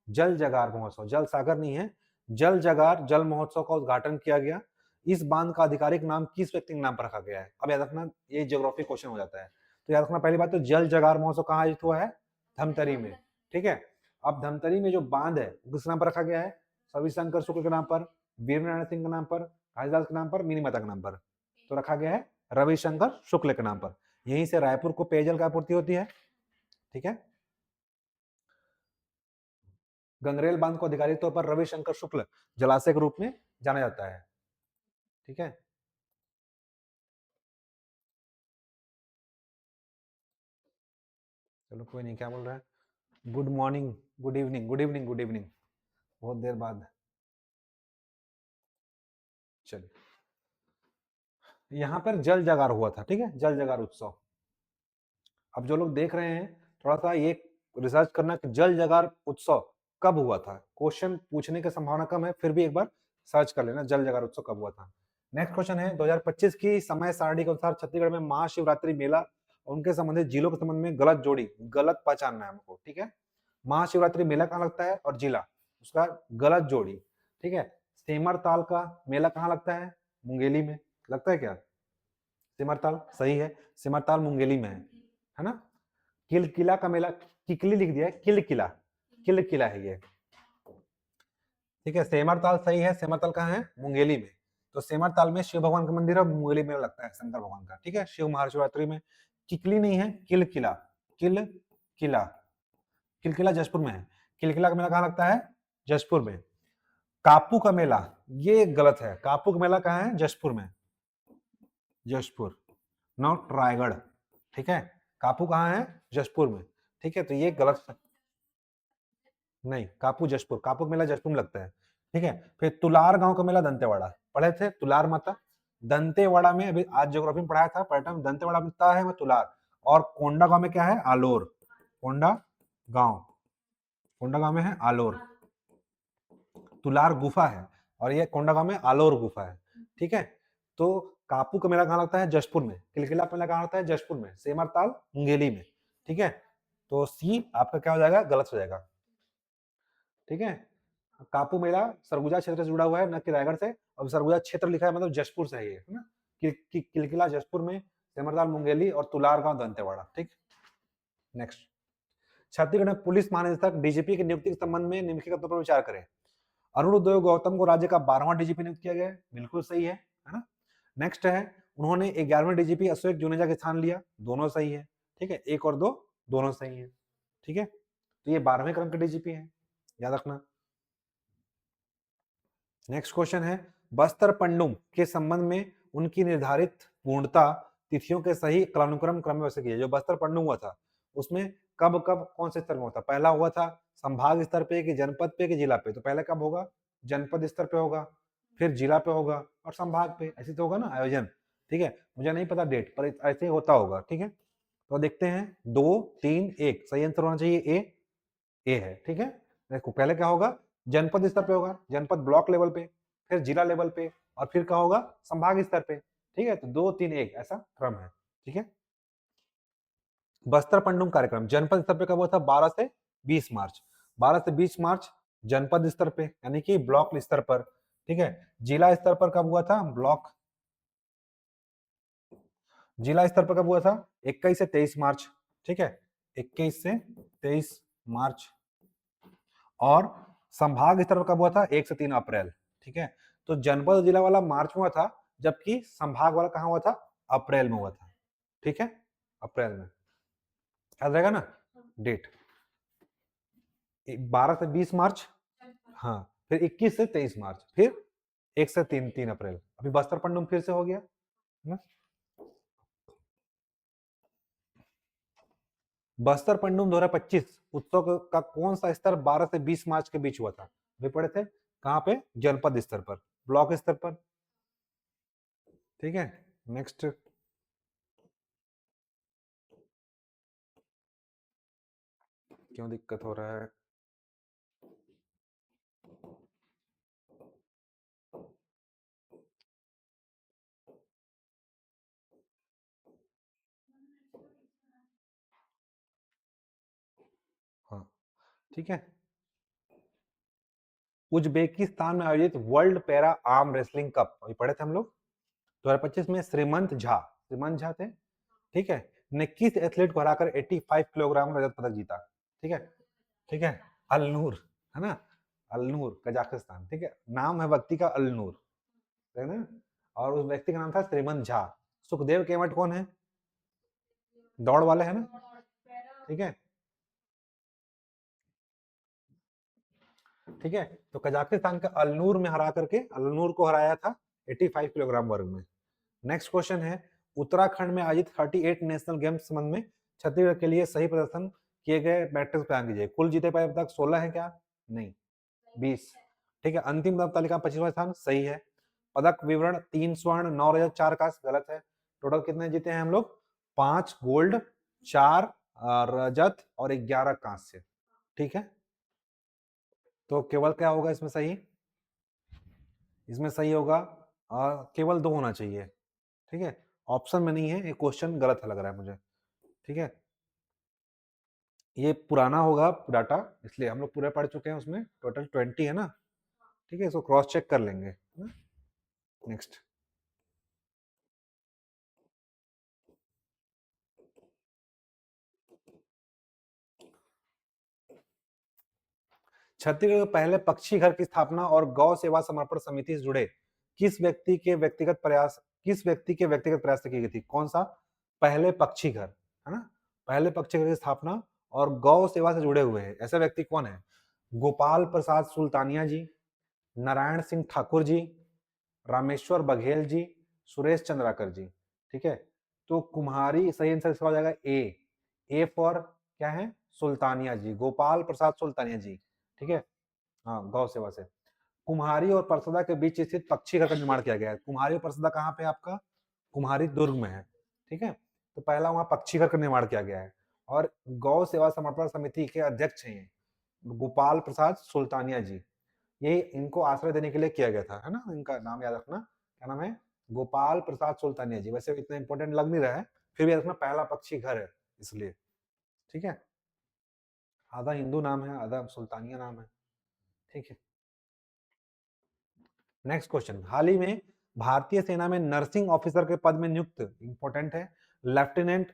जल जगार महोत्सव, जल सागर नहीं है, जल जगार जल महोत्सव का उद्घाटन किया गया। इस बांध का आधिकारिक नाम किस व्यक्ति के नाम पर रखा गया है? अब याद रखना, ये ज्योग्राफी क्वेश्चन हो जाता है, तो याद रखना पहली बात तो जल जगार महोत्सव कहाँ आयोजित हुआ है? धमतरी में। ठीक है, अब धमतरी में जो बांध है किस नाम पर रखा गया है? रविशंकर शुक्ल के नाम पर, वीरनारायण सिंह के नाम पर, कालिदास के नाम पर, मिनी माता के नाम पर। तो रखा गया है रविशंकर शुक्ल के नाम पर। यहीं से रायपुर को पेयजल की आपूर्ति होती है। ठीक है, गंगरेल बांध को आधिकारिक तौर पर रविशंकर शुक्ल जलाशय के रूप में जाना जाता है। ठीक है, चलो कोई नहीं, क्या बोल रहा है? Good morning, good evening, good evening, good evening, बहुत देर बाद। चलिए, यहाँ पर जल जगार हुआ था। ठीक है, जल जगार उत्सव। अब जो लोग देख रहे हैं थोड़ा सा ये रिसर्च करना कि जल जगार उत्सव कब हुआ था। क्वेश्चन पूछने की संभावना कम है, फिर भी एक बार सर्च कर लेना जल जगार उत्सव कब हुआ था। नेक्स्ट क्वेश्चन है, 2025 की समय सारणी के अनुसार छत्तीसगढ़ में महाशिवरात्रि मेला और उनके संबंधित जिलों के संबंध में गलत जोड़ी, गलत पहचानना है हमको। ठीक है, महाशिवरात्रि मेला कहाँ लगता है और जिला उसका गलत जोड़ी। ठीक है, सेमरताल का मेला कहाँ लगता है? मुंगेली में लगता है क्या? सिमरताल सही है, सिमरताल मुंगेली में है ना। किलकिला का मेला, किकली लिख दिया है, किलकिला, किलकिला है ये। ठीक है, सेमरताल सही है, सेमरताल कहाँ है? मुंगेली में। तो सेमरताल में शिव भगवान का मंदिर है, मुंगेली में लगता है शंकर भगवान का। ठीक है, शिव महाशिवरात्रि में। किकली नहीं है, किलकिला, किलकिला, किलकिला जशपुर में है। किलकिला का मेला कहाँ लगता है? जशपुर में। कापू का मेला, ये गलत है, कापू का मेला कहाँ है? जशपुर में, जशपुर, नॉट रायगढ़। ठीक है, कापू कहाँ है? जशपुर में। ठीक है, तो ये गलत, नहीं, कापू जशपुर, कापू का मेला जशपुर में लगता है। ठीक है, फिर तुलार गांव का मेला दंतेवाड़ा, पढ़े थे तुलार माता, दंतेवाड़ा में अभी आज ज्योग्राफी में पढ़ाया था, पर्यटन दंतेवाड़ा में है में तुलार, और कोंडा गांव में क्या है? आलोर, कोंडा गांव, कोंडा गांव में है आलोर, तुलार गुफा है, और ये कोंडा गांव में आलोर गुफा है। ठीक है, तो कापू का मेला कहाँ लगता है? जशपुर में। किलकिला का मेला कहाँ लगता है? जशपुर में। सेमरताल मुंगेली में। ठीक है, तो सी आपका क्या हो जाएगा? गलत हो जाएगा। ठीक है, कापू मेला सरगुजा क्षेत्र से जुड़ा हुआ है, न कि रायगढ़ से। अब सरगुजा क्षेत्र लिखा है मतलब जशपुर से है ये, है ना। किलकिला जशपुर में, सेमरताल मुंगेली और तुलार गांव दंतेवाड़ा। ठीक, नेक्स्ट, छत्तीसगढ़ में पुलिस महानिदेशक डीजीपी की नियुक्ति के संबंध में निम्नलिखित कथनों पर विचार करें। अरुणोदय गौतम को राज्य का 12वां डीजीपी नियुक्त किया गया है, बिल्कुल सही है ना। नेक्स्ट है, उन्होंने 11वें डीजीपी अशोक जुनेजा के स्थान लिया, दोनों सही है। ठीक है, 1 और 2 दोनों सही है। ठीक है, तो ये 12वें क्रम के डीजीपी हैं, याद रखना। नेक्स्ट क्वेश्चन है, बस्तर पंडुम के संबंध में उनकी निर्धारित पूर्णता तिथियों के सही कालानुक्रम क्रम में वैसे किया। जो बस्तर पंडुम हुआ था उसमें कब कब कौन से स्तर में हुआ था? पहला हुआ था संभाग स्तर पे कि जनपद पे कि जिला पे? तो पहले कब होगा? जनपद स्तर पे होगा, फिर जिला पे होगा और संभाग पे, ऐसे तो होगा ना आयोजन। ठीक है, मुझे नहीं पता डेट पर ऐसे होता होगा। ठीक है, तो देखते हैं, 2 3 1 सही आंसर होना चाहिए ए है। ठीक है, देखो पहले क्या होगा? जनपद स्तर पे होगा, जनपद ब्लॉक लेवल पे, फिर जिला लेवल पे, और फिर क्या होगा? संभाग स्तर पे। ठीक है, तो 2 3 1 ऐसा क्रम है। ठीक है, बस्तर पंडुम कार्यक्रम जनपद स्तर पे कब हुआ था? 12 से 20 मार्च, 12 से 20 मार्च जनपद स्तर पे यानी कि ब्लॉक स्तर पर। ठीक है, जिला स्तर पर कब हुआ था? जिला स्तर पर कब हुआ था? 21 से 23 मार्च। ठीक है, 21 से 23 मार्च, और संभाग स्तर पर कब हुआ था? 1 से 3 अप्रैल। ठीक है, तो जनपद और जिला वाला मार्च में हुआ था, जबकि संभाग वाला कहाँ हुआ था? अप्रैल में हुआ था। ठीक है, अप्रैल में, याद रहेगा ना डेट। 12 से 20 मार्च, हाँ, फिर 21 से 23 मार्च, फिर 1 से 3 अप्रैल। अभी बस्तर पंडुम फिर से हो गया ना। बस्तर पंडुम 2025 उत्सव का कौन सा स्तर 12 से 20 मार्च के बीच हुआ था? वे पढ़े थे कहाँ पे? जनपद स्तर पर, ब्लॉक स्तर पर। ठीक है, नेक्स्ट। क्यों दिक्कत हो रहा है? हाँ, ठीक है। उज्बेकिस्तान में आयोजित world para arm wrestling cup अभी पढ़े थे हम लोग 2025 में श्रीमंत झा थे, ठीक है, ने किस एथलीट को हराकर 85 किलोग्राम रजत पदक जीता? ठीक है, ठीक है, अलनूर, है ना, अलनूर कजाकिस्तान, ठीक है, नाम है व्यक्ति का अलनूर, है ना, और उस व्यक्ति का नाम था श्रीमंत झा। सुखदेव केवट कौन है? दौड़ वाले है ना, ठीक है, ठीक है। तो कजाकिस्तान का अलनूर में हरा करके अलनूर को हराया था 85 किलोग्राम वर्ग में। नेक्स्ट क्वेश्चन है, उत्तराखंड में आयोजित 38 नेशनल गेम्स संबंध में छत्तीसगढ़ के लिए सही प्रदर्शन किए गए मैट्रिक्स प्रदान कीजिए। कुल जीते पाए पदक 16 है क्या? नहीं, 20, ठीक है। अंतिम पदक तालिका 25वां स्थान सही है। पदक विवरण 3 स्वर्ण 9 रजत 4 कांस्य गलत है। टोटल कितने जीते हैं हम लोग? 5 गोल्ड, 4 रजत और 11 कांस्य, ठीक है। तो केवल क्या होगा इसमें सही? इसमें सही होगा केवल 2 होना चाहिए, ठीक है, ऑप्शन में नहीं है, ये क्वेश्चन गलत लग रहा है मुझे, ठीक है। ये पुराना होगा डाटा, इसलिए हम लोग पूरे पढ़ चुके हैं, उसमें टोटल 20 है ना, ठीक है, इसको क्रॉस चेक कर लेंगे। नेक्स्ट, छत्तीसगढ़ के पहले पक्षी घर की स्थापना और गौ सेवा समर्पण समिति से जुड़े किस व्यक्ति के व्यक्तिगत प्रयास से की गई थी? कौन सा? पहले पक्षी घर, है ना, पहले पक्षी घर की स्थापना और गौ सेवा से जुड़े हुए हैं, ऐसा व्यक्ति कौन है? गोपाल प्रसाद सुल्तानिया जी, नारायण सिंह ठाकुर जी, रामेश्वर बघेल जी, सुरेश चंद्राकर जी, ठीक है। तो कुम्हारी सही आंसर इसका हो जाएगा ए फॉर क्या है? सुल्तानिया जी, गोपाल प्रसाद सुल्तानिया जी, ठीक है, हाँ, गौ सेवा से। कुम्हारी और परसदा के बीच स्थित पक्षी घर का निर्माण किया गया है। कुम्हारी और परसदा कहाँ पे आपका? कुम्हारी दुर्ग में है, ठीक है। तो पहला वहां पक्षी घर का निर्माण किया गया है और गौ सेवा समर्पण समिति के अध्यक्ष हैं गोपाल प्रसाद सुल्तानिया जी। ये इनको आश्रय देने के लिए किया गया था, है ना, इनका नाम याद रखना, क्या नाम है? गोपाल प्रसाद सुल्तानिया जी। वैसे इतना इंपॉर्टेंट लग नहीं रहा है, फिर भी याद रखना पहला पक्षी घर है इसलिए, ठीक है। आधा हिंदू नाम है, आधा सुल्तानिया नाम है, ठीक है। नेक्स्ट क्वेश्चन, हाल ही में भारतीय सेना में नर्सिंग ऑफिसर के पद में नियुक्त, इंपॉर्टेंट है, लेफ्टिनेंट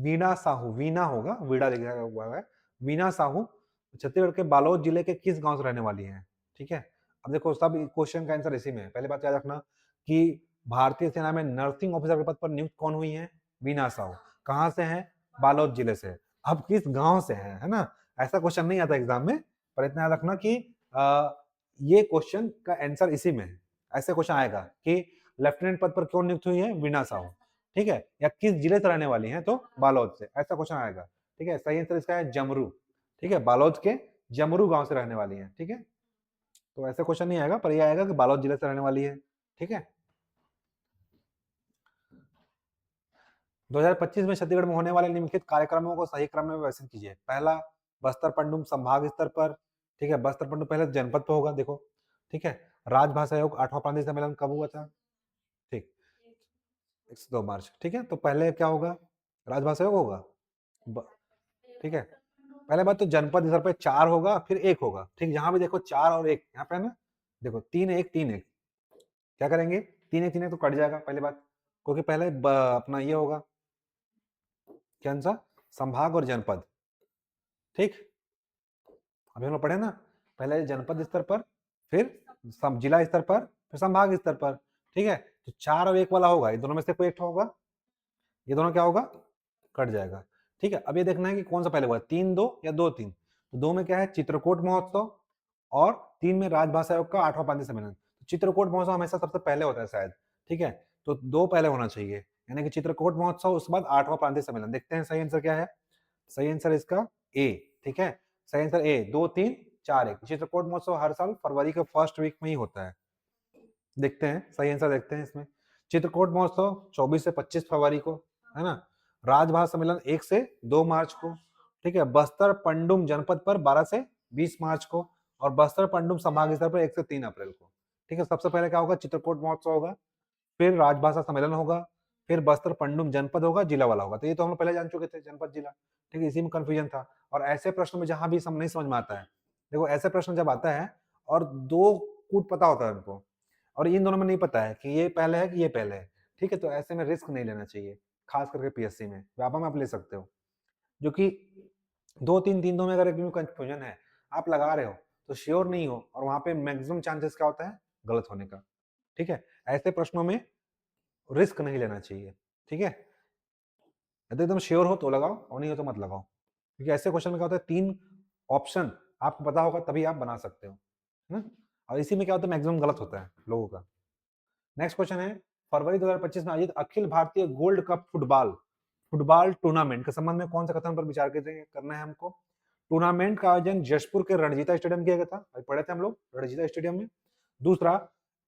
वीणा साहू, वीणा होगा, वीणा लिखा हुआ है, वीणा साहू छत्तीसगढ़ के बालोद जिले के किस गांव से रहने वाली हैं? ठीक है, अब देखो सब क्वेश्चन का आंसर इसी में है। पहले बात याद रखना कि भारतीय सेना में नर्सिंग ऑफिसर के पद पर नियुक्त कौन हुई है? वीणा साहू। कहां से है? बालोद जिले से। अब किस गांव से है ना, ऐसा क्वेश्चन नहीं आता एग्जाम में, पर इतना याद रखना कि ये क्वेश्चन का आंसर इसी में है। ऐसे क्वेश्चन आएगा कि लेफ्टिनेंट पद पर क्यों नियुक्त हुई है? वीणा साहू, ठीक है, या किस जिले से रहने वाली हैं? तो बालोद से, ऐसा क्वेश्चन आएगा, ठीक है। सही आंसर इसका है जमरू, ठीक है, बालोद के जमरू गांव से रहने वाली हैं, ठीक है। तो ऐसा क्वेश्चन नहीं आएगा, पर ये आएगा कि बालोद जिले से रहने वाली है, ठीक है। 2025 में छत्तीसगढ़ में होने वाले निम्नलिखित कार्यक्रमों को सही क्रम में व्यवस्थित कीजिए। पहला, बस्तर पंडुम संभाग स्तर पर, ठीक है, बस्तर पंडुम पहले जनपद पे होगा, देखो, ठीक है। राजभाषा आयोग 8वां प्रांतीय सम्मेलन कब हुआ था? ठीक, 102 मार्च, ठीक है। तो पहले क्या होगा? राजभाषा आयोग होगा, ठीक है। पहले बात तो जनपद स्तर पे 4 होगा, फिर 1 होगा, ठीक। जहां भी देखो 4 और 1 यहाँ पे है ना, देखो 3 1 3 1, क्या करेंगे? 3 1 3 1 तो कट जाएगा पहले बात, क्योंकि पहले अपना ये होगा कौन सा? संभाग और जनपद, ठीक। अभी हम लोग पढ़े ना, पहले जनपद स्तर पर, फिर जिला स्तर पर, फिर संभाग स्तर पर, ठीक है। तो 4 और 1 वाला होगा, ये दोनों में से कोई एक होगा, ये दोनों क्या होगा? कट जाएगा, ठीक है। अब ये देखना है कि कौन सा पहले हुआ, 3 2 या 2 3। तो 2 में क्या है? चित्रकूट महोत्सव, और 3 में राजभाषा आयोग का 8वां प्रांतीय सम्मेलन। चित्रकूट महोत्सव हमेशा सबसे पहले होता है शायद, ठीक है, तो 2 पहले होना चाहिए, यानी कि चित्रकूट महोत्सव, उसके बाद 8वां प्रांतीय सम्मेलन। देखते हैं सही आंसर क्या है। सही आंसर इसका ए। ठीक है, सही आंसर ए। 2, 3, 4, 1। चित्रकूट महोत्सव हर साल फरवरी के फर्स्ट वीक में ही होता है। देखते हैं सही आंसर, देखते हैं इसमें। चित्रकूट महोत्सव 24 से 25 फरवरी को, है ना। राजभाषा सम्मेलन 1 से 2 मार्च को। ठीक है, बस्तर पंडुम जनपद पर 12 से 20 मार्च को, और बस्तर पंडुम संभाग स्तर पर 1 से 3 अप्रैल को। ठीक है, सबसे पहले क्या होगा, चित्रकूट महोत्सव होगा, फिर राजभाषा सम्मेलन होगा, फिर बस्तर पंडुम जनपद होगा, जिला वाला होगा। तो ये तो हम लोग पहले जान चुके थे, जनपद जिला। ठीक है, इसी में कंफ्यूजन था। और ऐसे प्रश्न में जहां भी नहीं समझ में आता है, देखो ऐसे प्रश्न जब आता है और दो कूट पता होता है उनको, और इन दोनों में नहीं पता है कि ये पहले है कि ये पहले है, ठीक है, तो ऐसे में रिस्क नहीं लेना चाहिए, खास करके पीएससी में। व्यापा में आप ले सकते हो, जो कि 2, 3, 3 2 में अगर कंफ्यूजन है, आप लगा रहे हो तो श्योर नहीं हो, और वहां पे मैक्सिमम चांसेस क्या होता है, गलत होने का। ठीक है, ऐसे प्रश्नों में रिस्क नहीं लेना चाहिए। ठीक है, यदि एकदम श्योर हो तो लगाओ, और नहीं हो तो मत लगाओ, क्योंकि ऐसे क्वेश्चन में क्या होता है, 3 ऑप्शन आपको पता होगा तभी आप बना सकते हो, है ना। और इसी में क्या होता है, मैक्सिमम गलत होता है लोगों का। नेक्स्ट क्वेश्चन है, फरवरी 2025 में आयोजित Akhil Bharatiya gold cup football tournament के संबंध में कौन से कथन पर विचार करना है हमको। टूर्नामेंट का आयोजन जशपुर के रणजीता स्टेडियम किया गया था, पढ़े थे हम लोग, रणजीता स्टेडियम में। दूसरा,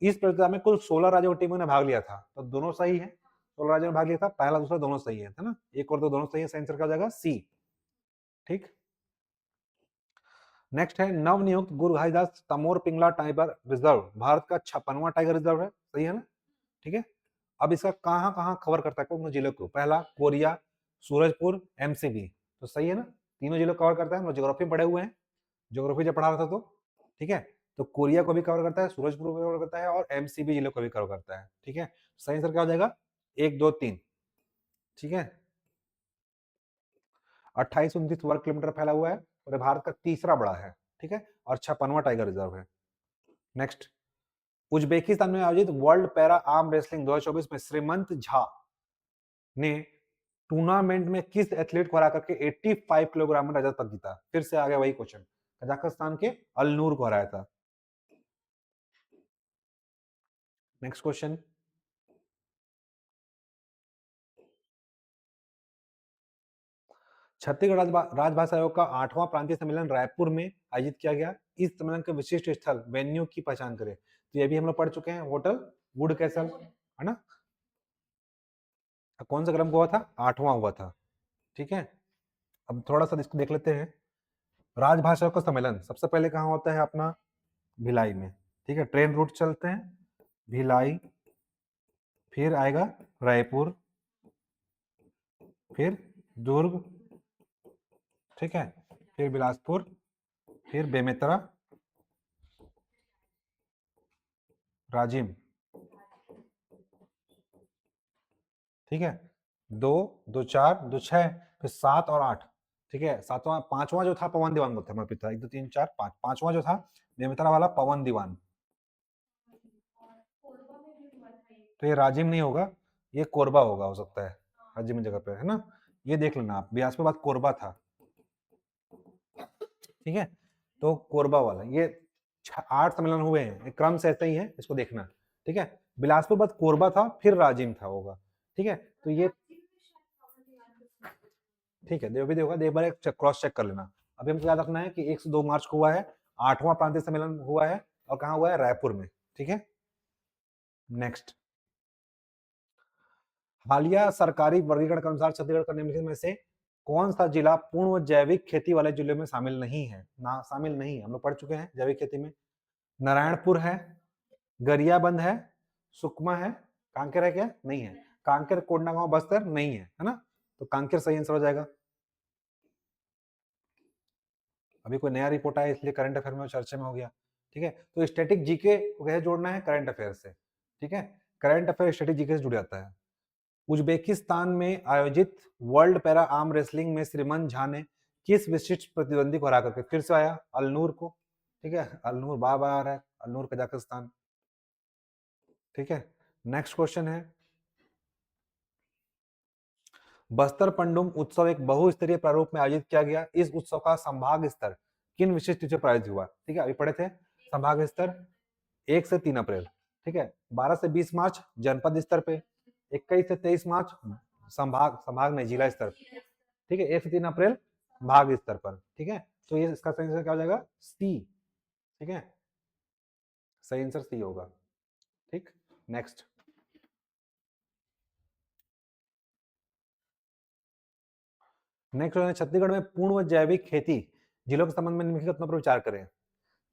इस प्रतियोगिता में कुल 16 राज्यों की टीमों ने भाग लिया था, तो दोनों सही है। 16 राज्यों ने भाग लिया था, पहला दूसरा दोनों सही है ना, एक और दो दोनों सही है, सही आंसर क्या हो जाएगा, सी। ठीक, नेक्स्ट है, नवनियुक्त गुरु घासीदास तमोर पिंगला टाइगर रिजर्व भारत का 56वां टाइगर रिजर्व है, सही है ना। ठीक है, अब इसका कहां कहां कवर करता है, कौन जिले को, पहला कोरिया, सूरजपुर, एमसीबी, तो सही है ना, तीनों जिलों कवर करता है। हम ज्योग्राफी में पढ़े हुए हैं, ज्योग्राफी जब पढ़ा रहा था तो, ठीक है, तो कोरिया को भी कवर करता है, सूरजपुर को कवर करता है, और एमसीबी जिले को भी कवर करता है। ठीक है, सही आंसर क्या हो जाएगा, 1, 2, 3। ठीक है, 28-29 वर्ग किलोमीटर फैला हुआ है, और भारत का तीसरा बड़ा है। ठीक है, और 56वां टाइगर रिजर्व है। नेक्स्ट, उज्बेकिस्तान में आयोजित वर्ल्ड पैरा आर्म रेसलिंग 2024 में श्रीमंत झा ने टूर्नामेंट में किस एथलीट को हरा करके 85 किलोग्राम में रजत पदक जीता। फिर से आ गया वही क्वेश्चन, कजाकिस्तान के अलनूर को हराया था। नेक्स्ट क्वेश्चन, छत्तीसगढ़ राजभाषा आयोग का 8वां प्रांतीय सम्मेलन रायपुर में आयोजित किया गया। इस सम्मेलन के विशिष्ट स्थल वेन्यू की पहचान करें। तो ये भी हम लोग पढ़ चुके हैं, होटल वुड कैसल, है ना। कौन सा क्रम हुआ था, 8वां हुआ था। ठीक है, अब थोड़ा सा इसको देख लेते हैं। राजभाषा का सम्मेलन सबसे पहले कहाँ होता है, अपना भिलाई में। ठीक है, ट्रेन रूट चलते हैं, भिलाई, फिर आएगा रायपुर, फिर दुर्ग, ठीक है, फिर बिलासपुर, फिर बेमेतरा, राजिम। ठीक है, 2, 2, 4, 2, 6, फिर 7 और 8। ठीक है, 7वां 5वां जो था पवन दीवान बोलते हैं, पिता 1, 2, 3, 4, 5, 5वां जो था बेमेतरा वाला पवन दीवान। तो ये राजिम नहीं होगा, ये कोरबा होगा, हो सकता है राजिम जगह पे, है ना। ये देख लेना आप, ब्यास के बाद कोरबा था। ठीक है, तो कोरबा वाला, ये 8 सम्मेलन हुए हैं, क्रम से ऐसा ही है, इसको देखना। ठीक है, बिलासपुर बाद कोरबा था, फिर राजिम था होगा। ठीक है, तो ये ठीक है, जो भी होगा एक बार एक क्रॉस चेक कर लेना। अभी हमको याद रखना है कि 1 से 2 मार्च को हुआ है, 8वां प्रांतीय सम्मेलन हुआ है, और कहाँ हुआ है, रायपुर में। ठीक है, नेक्स्ट, हालिया सरकारी वर्गीकरण के अनुसार छत्तीसगढ़ का निम्नलिखित में से कौन सा जिला पूर्ण जैविक खेती वाले जिलों में शामिल नहीं है, ना शामिल नहीं है, हम लोग पढ़ चुके हैं जैविक खेती में। नारायणपुर है, गरियाबंद है, सुकमा है, कांकेर है क्या, नहीं है, कांकेर कोंडागांव बस्तर नहीं है ना, तो कांकेर सही आंसर हो जाएगा। अभी कोई नया रिपोर्ट आया इसलिए करंट अफेयर में चर्चा में हो गया। ठीक है, तो स्टैटिक जीके को कैसे जोड़ना है, करंट अफेयर से। ठीक है, करंट अफेयर स्टैटिक जीके से जुड़ जाता है। उज्बेकिस्तान में आयोजित वर्ल्ड पैरा आर्म रेसलिंग में श्रीमंत झा ने किस विशिष्ट प्रतिद्वंदी को हरा करके, फिर से आया अलनूर को। ठीक है, अलनूर बार बार आ रहा है, अलनूर कजाकिस्तान। ठीक है, नेक्स्ट क्वेश्चन है, बस्तर पंडुम उत्सव एक बहुस्तरीय प्रारूप में आयोजित किया गया। इस उत्सव का संभाग स्तर किन विशिष्ट से प्रायोजित हुआ। ठीक है, अभी पढ़े थे, संभाग स्तर 1 से 3 अप्रैल। ठीक है, 12 से 20 मार्च जनपद स्तर पे, 21 से 23 मार्च संभाग में जिला स्तर। ठीक है, 1 से 3 अप्रैल भाग स्तर पर, ठीक है। तो ये इसका सही आंसर क्या हो जाएगा, सी, ठीक है, सही आंसर सी होगा, ठीक। नेक्स्ट, नेक्स्ट छत्तीसगढ़ में पूर्ण व जैविक खेती जिलों के संबंध में निम्नलिखित कथनों पर विचार करें।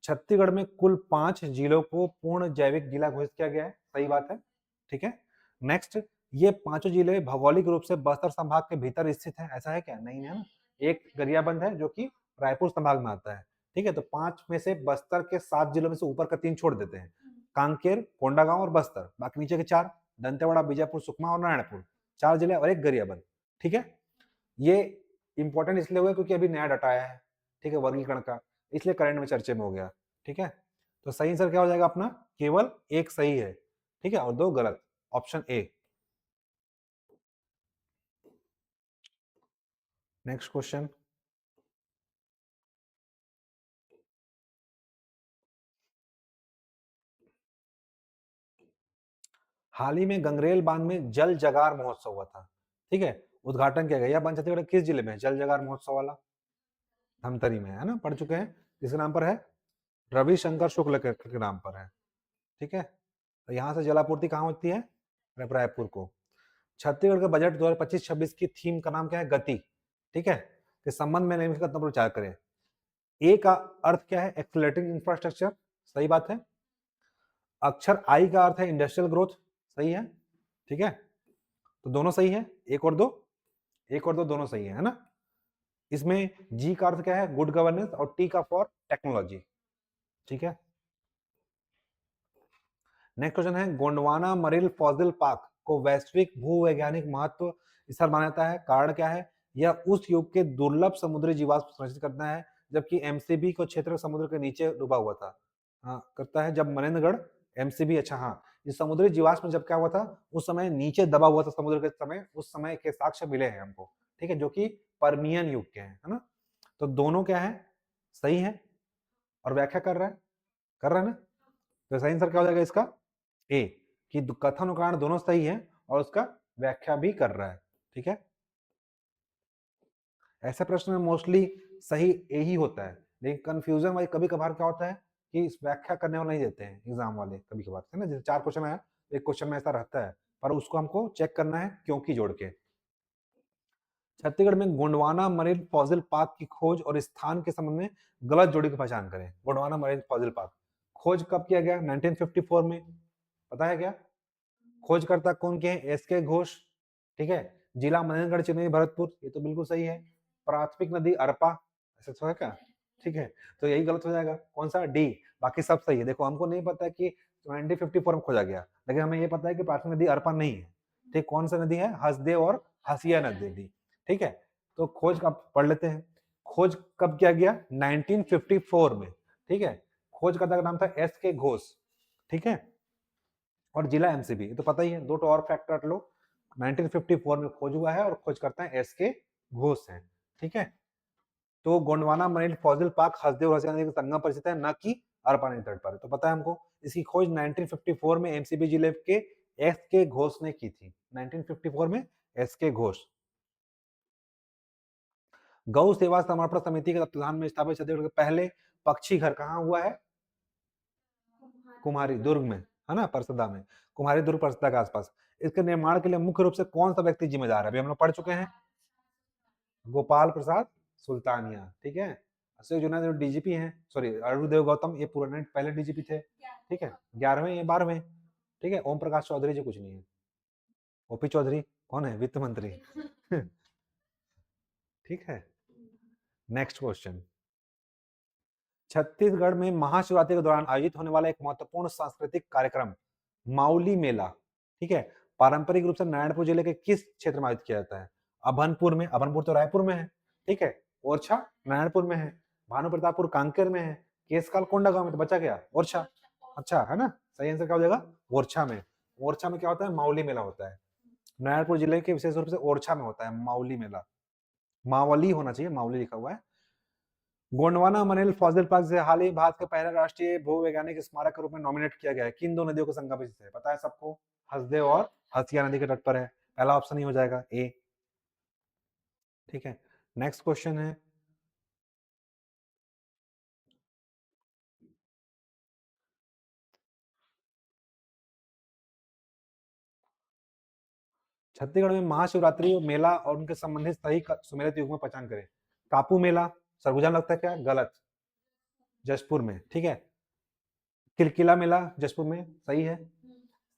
छत्तीसगढ़ में कुल 5 जिलों को पूर्ण जैविक जिला घोषित किया गया है, सही बात है, ठीक है। नेक्स्ट, ये पांचों जिले भौगोलिक रूप से बस्तर संभाग के भीतर स्थित है, ऐसा है क्या, नहीं है ना। एक गरियाबंद है जो कि रायपुर संभाग में आता है, ठीक है। तो 5 में से बस्तर के 7 जिलों में से ऊपर का 3 छोड़ देते हैं, कांकेर, कोंडागांव और बस्तर, बाकी नीचे के 4 दंतेवाड़ा, बीजापुर, सुकमा और नारायणपुर, 4 जिले और एक गरियाबंद, ठीक है। ये इंपॉर्टेंट इसलिए हुआ क्योंकि अभी नया डाटा आया है, ठीक है, वर्गीकरण का, इसलिए करंट में चर्चे में हो गया, ठीक है। तो सही आंसर क्या हो जाएगा अपना, केवल एक सही है, ठीक है, और 2 गलत, ऑप्शन ए। नेक्स्ट क्वेश्चन, हाल ही में गंगरेल बांध में जल जगार महोत्सव हुआ था, ठीक है, उद्घाटन किया गया। यह बांध छत्तीसगढ़ किस जिले में है, जल जगार महोत्सव वाला, धमतरी में है ना, पढ़ चुके हैं। इसके नाम पर है, रविशंकर शुक्ल के नाम पर है, ठीक है। तो यहाँ से जलापूर्ति कहाँ होती है, रायपुर को। छत्तीसगढ़ का बजट 2025-26 की थीम का नाम क्या है, गति, ठीक है, के संबंध में निम्नलिखित पर विचार करें। ए का अर्थ क्या है, एक्सीलरेटिंग इंफ्रास्ट्रक्चर, सही बात है। अक्षर आई का अर्थ है इंडस्ट्रियल ग्रोथ, सही है, ठीक है। तो दोनों सही है, एक और दो, एक और दो दोनों सही है ना। इसमें जी का अर्थ क्या है, गुड गवर्नेंस, और टी का फॉर टेक्नोलॉजी, ठीक है। नेक्स्ट क्वेश्चन है, गोंडवाना मरीन फॉसिल पार्क को वैश्विक भूवैज्ञानिक महत्व इस पर माना जाता है, कारण क्या है, यह उस युग के दुर्लभ समुद्री जीवाश्म संरक्षित करता है, जबकि एमसीबी को क्षेत्र समुद्र के नीचे डूबा हुआ था। हाँ, करता है जब मनेन्द्रगढ़ एमसीबी, अच्छा हाँ, ये समुद्री जीवाश्म जब क्या हुआ था, उस समय नीचे दबा हुआ था समुद्र के समय, उस समय के साक्ष्य मिले हैं हमको, ठीक है, जो कि परमियन युग के हैं, है ना। तो दोनों क्या है, सही है, और व्याख्या कर रहा है, कर रहा है ना। तो सही आंसर क्या हो जाएगा इसका, ए, कि कथन और कारण दोनों सही है और उसका व्याख्या भी कर रहा है, ठीक है। ऐसे प्रश्न में मोस्टली सही ए ही होता है, लेकिन कंफ्यूजन वाली कभी कभार क्या होता है कि इस व्याख्या करने वाला नहीं देते हैं एग्जाम वाले, कभी कभार है ना, जैसे 4 क्वेश्चन आया, एक क्वेश्चन में ऐसा रहता है, पर उसको हमको चेक करना है क्योंकि जोड़ के। छत्तीसगढ़ में गोंडवाना मरीन फॉसिल पार्क की खोज और स्थान के संबंध में गलत जोड़ी की पहचान करें। गोंडवाना मरीन फॉसिल पार्क खोज कब किया गया, 1954 में, पता है क्या, खोजकर्ता कौन के हैं, एस के घोष, ठीक है। जिला मनेन्द्रगढ़, चिन्मयी, भरतपुर, ये तो बिल्कुल सही है। प्राथमिक नदी अरपा, ऐसा तो है क्या, ठीक है, तो यही गलत हो जाएगा, कौन सा, डी, बाकी सब सही है। देखो हमको नहीं पता कि 1954 में खोजा गया, लेकिन हमें ये पता है कि प्राथमिक नदी अरपा नहीं है, ठीक, कौन सा नदी है, हसदेव और हसिया नदी, ठीक है। तो खोज कब पढ़ लेते हैं, खोज कब किया गया, 1954 में, ठीक है। खोजकर्ता का नाम था एस के घोष, ठीक है, और जिला एमसीबी, तो पता ही है, 2 तो और फैक्ट रट लो, 1954 में खोज हुआ है और खोज करता है एस के घोष है, ठीक है। तो Gondwana marine fossil park Hasdeo और हसिया नदी के संगम पर स्थित है, न कि अरपा नदी तट पर, तो पता है हमको। इसकी खोज 1954 में एमसीबी जिले के एस के घोष ने की थी, 1954 में एस के घोष। गौ सेवा समर्पण समिति के तत्वाधान में स्थापित छत्तीसगढ़ के पहले पक्षी घर कहाँ हुआ है, कुम्हारी दुर्ग में, है ना, परसदा में, कुम्हारी दुर्ग परसदा के आसपास। इसके निर्माण के लिए मुख्य रूप से कौन सा व्यक्ति जिम्मेदार है, अभी हम लोग पढ़ चुके हैं, गोपाल प्रसाद सुल्तानिया, ठीक है। अशोक जुना जो डीजीपी हैं, सॉरी अरुणदेव गौतम, ये पूरा पहले डीजीपी थे, ठीक है, 11वें ये 12वें, ठीक है। ओम प्रकाश चौधरी जी कुछ नहीं है, ओपी चौधरी कौन है, वित्त मंत्री ठीक है। नेक्स्ट क्वेश्चन, छत्तीसगढ़ में महाशिवरात्रि के दौरान आयोजित होने वाला एक महत्वपूर्ण सांस्कृतिक कार्यक्रम माउली मेला, ठीक है, पारंपरिक रूप से नारायणपुर जिले के किस क्षेत्र में आयोजित किया जाता है, अभनपुर में, अभनपुर तो रायपुर में है, ठीक है, ओरछा नारायणपुर में है, भानु प्रतापपुर कांकेर में है, केसकाल कोंडागांव में, तो बचा गया ओरछा, अच्छा है ना, सही आंसर क्या हो जाएगा, ओरछा में। ओरछा में क्या होता है, माउली मेला होता है, नारायणपुर जिले के विशेष रूप से ओरछा में होता है माउली मेला, मावली होना चाहिए, माउली लिखा हुआ है। गोंडवाना मनेल फॉसिल पार्क से हाल ही भारत के पहले राष्ट्रीय भूवैज्ञानिक स्मारक के रूप में नॉमिनेट किया गया है, किन दो नदियों के संगम से है, पता है सबको, हसदेव और हसिया नदी के तट पर है, पहला ऑप्शन ही हो जाएगा ए, ठीक है। नेक्स्ट क्वेश्चन है, छत्तीसगढ़ में महाशिवरात्रि और मेला और उनके संबंधित सही सुमेलित युग में पहचान करें। कापू मेला सरगुजा में लगता है क्या? गलत। जशपुर में, ठीक है। किलकिला मेला जशपुर में, सही है।